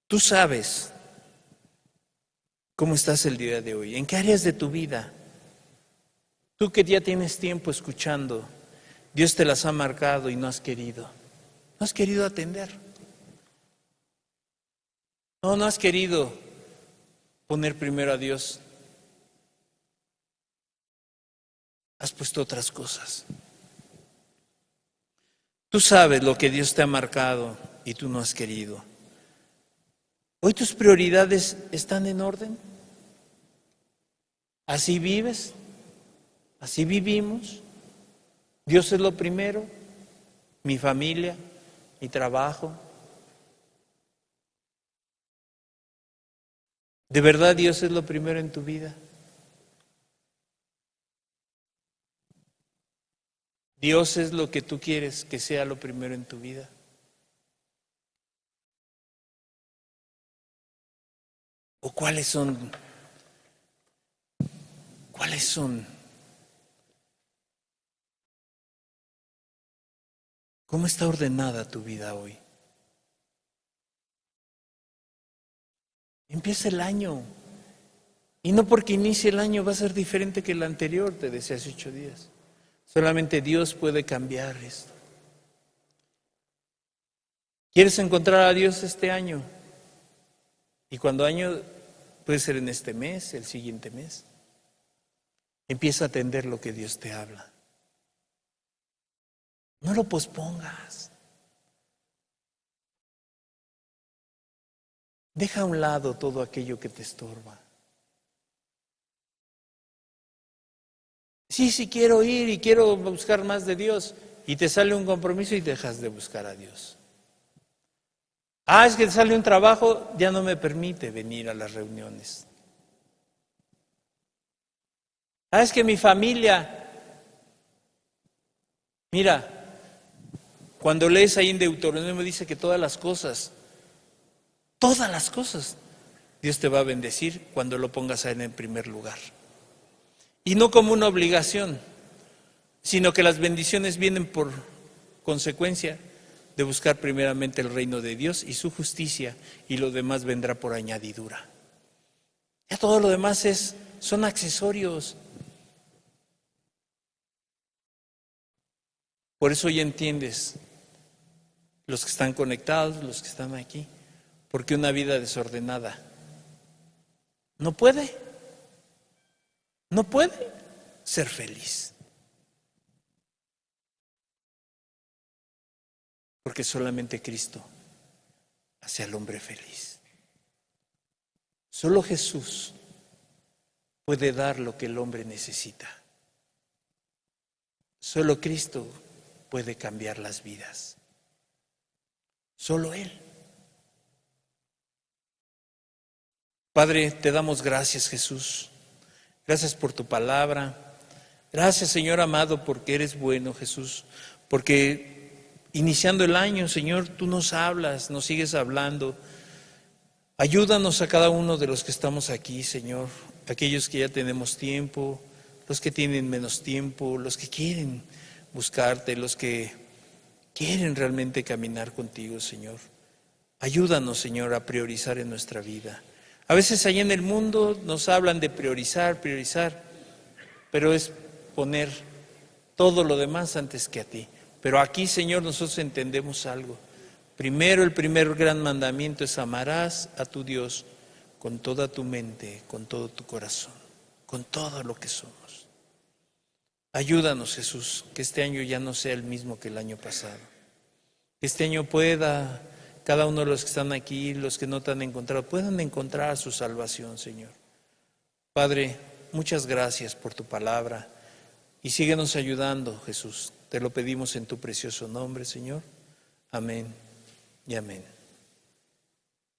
Tú sabes cómo estás el día de hoy, en qué áreas de tu vida. Tú que ya tienes tiempo escuchando, Dios te las ha marcado y no has querido. No has querido atender. No has querido poner primero a Dios. Has puesto otras cosas. Tú sabes lo que Dios te ha marcado y tú no has querido. ¿Hoy tus prioridades están en orden? ¿Así vives? ¿Así vivimos? Dios es lo primero, mi familia, mi trabajo. ¿De verdad Dios es lo primero en tu vida? ¿Dios es lo que tú quieres que sea lo primero en tu vida? ¿O cuáles son? ¿Cuáles son? ¿Cómo está ordenada tu vida hoy? Empieza el año. Y no porque inicie el año va a ser diferente que el anterior, te decía hace 8 días. Solamente Dios puede cambiar esto. ¿Quieres encontrar a Dios este año? Y cuando año puede ser en este mes, el siguiente mes. Empieza a atender lo que Dios te habla. No lo pospongas. Deja a un lado todo aquello que te estorba. Sí, quiero ir y quiero buscar más de Dios. Y te sale un compromiso y dejas de buscar a Dios. Es que te sale un trabajo, ya no me permite venir a las reuniones. Es que mi familia, mira, cuando lees ahí en Deuteronomio dice que todas las cosas, Dios te va a bendecir cuando lo pongas en el primer lugar. Y no como una obligación, sino que las bendiciones vienen por consecuencia de buscar primeramente el reino de Dios y su justicia, y lo demás vendrá por añadidura. Ya todo lo demás son accesorios. Por eso ya entiendes, los que están conectados, los que están aquí, porque una vida desordenada no puede ser feliz. Porque solamente Cristo hace al hombre feliz. Solo Jesús puede dar lo que el hombre necesita. Solo Cristo puede cambiar las vidas. Solo Él. Padre, te damos gracias, Jesús. Gracias por tu palabra. Gracias, Señor amado, porque eres bueno, Jesús. Porque iniciando el año, Señor, tú nos hablas, nos sigues hablando. Ayúdanos a cada uno de los que estamos aquí, Señor. Aquellos que ya tenemos tiempo, los que tienen menos tiempo, los que quieren buscarte, los que quieren realmente caminar contigo, Señor. Ayúdanos, Señor, a priorizar en nuestra vida. A veces allá en el mundo nos hablan de priorizar, pero es poner todo lo demás antes que a ti. Pero aquí, Señor, nosotros entendemos algo. Primero, el primer gran mandamiento es: amarás a tu Dios con toda tu mente, con todo tu corazón. con todo lo que somos. Ayúdanos, Jesús, que este año ya no sea el mismo que el año pasado. Que este año pueda, cada uno de los que están aquí, los que no te han encontrado, puedan encontrar su salvación, Señor. Padre, muchas gracias por tu palabra y síguenos ayudando, Jesús. Te lo pedimos en tu precioso nombre, Señor. Amén y amén.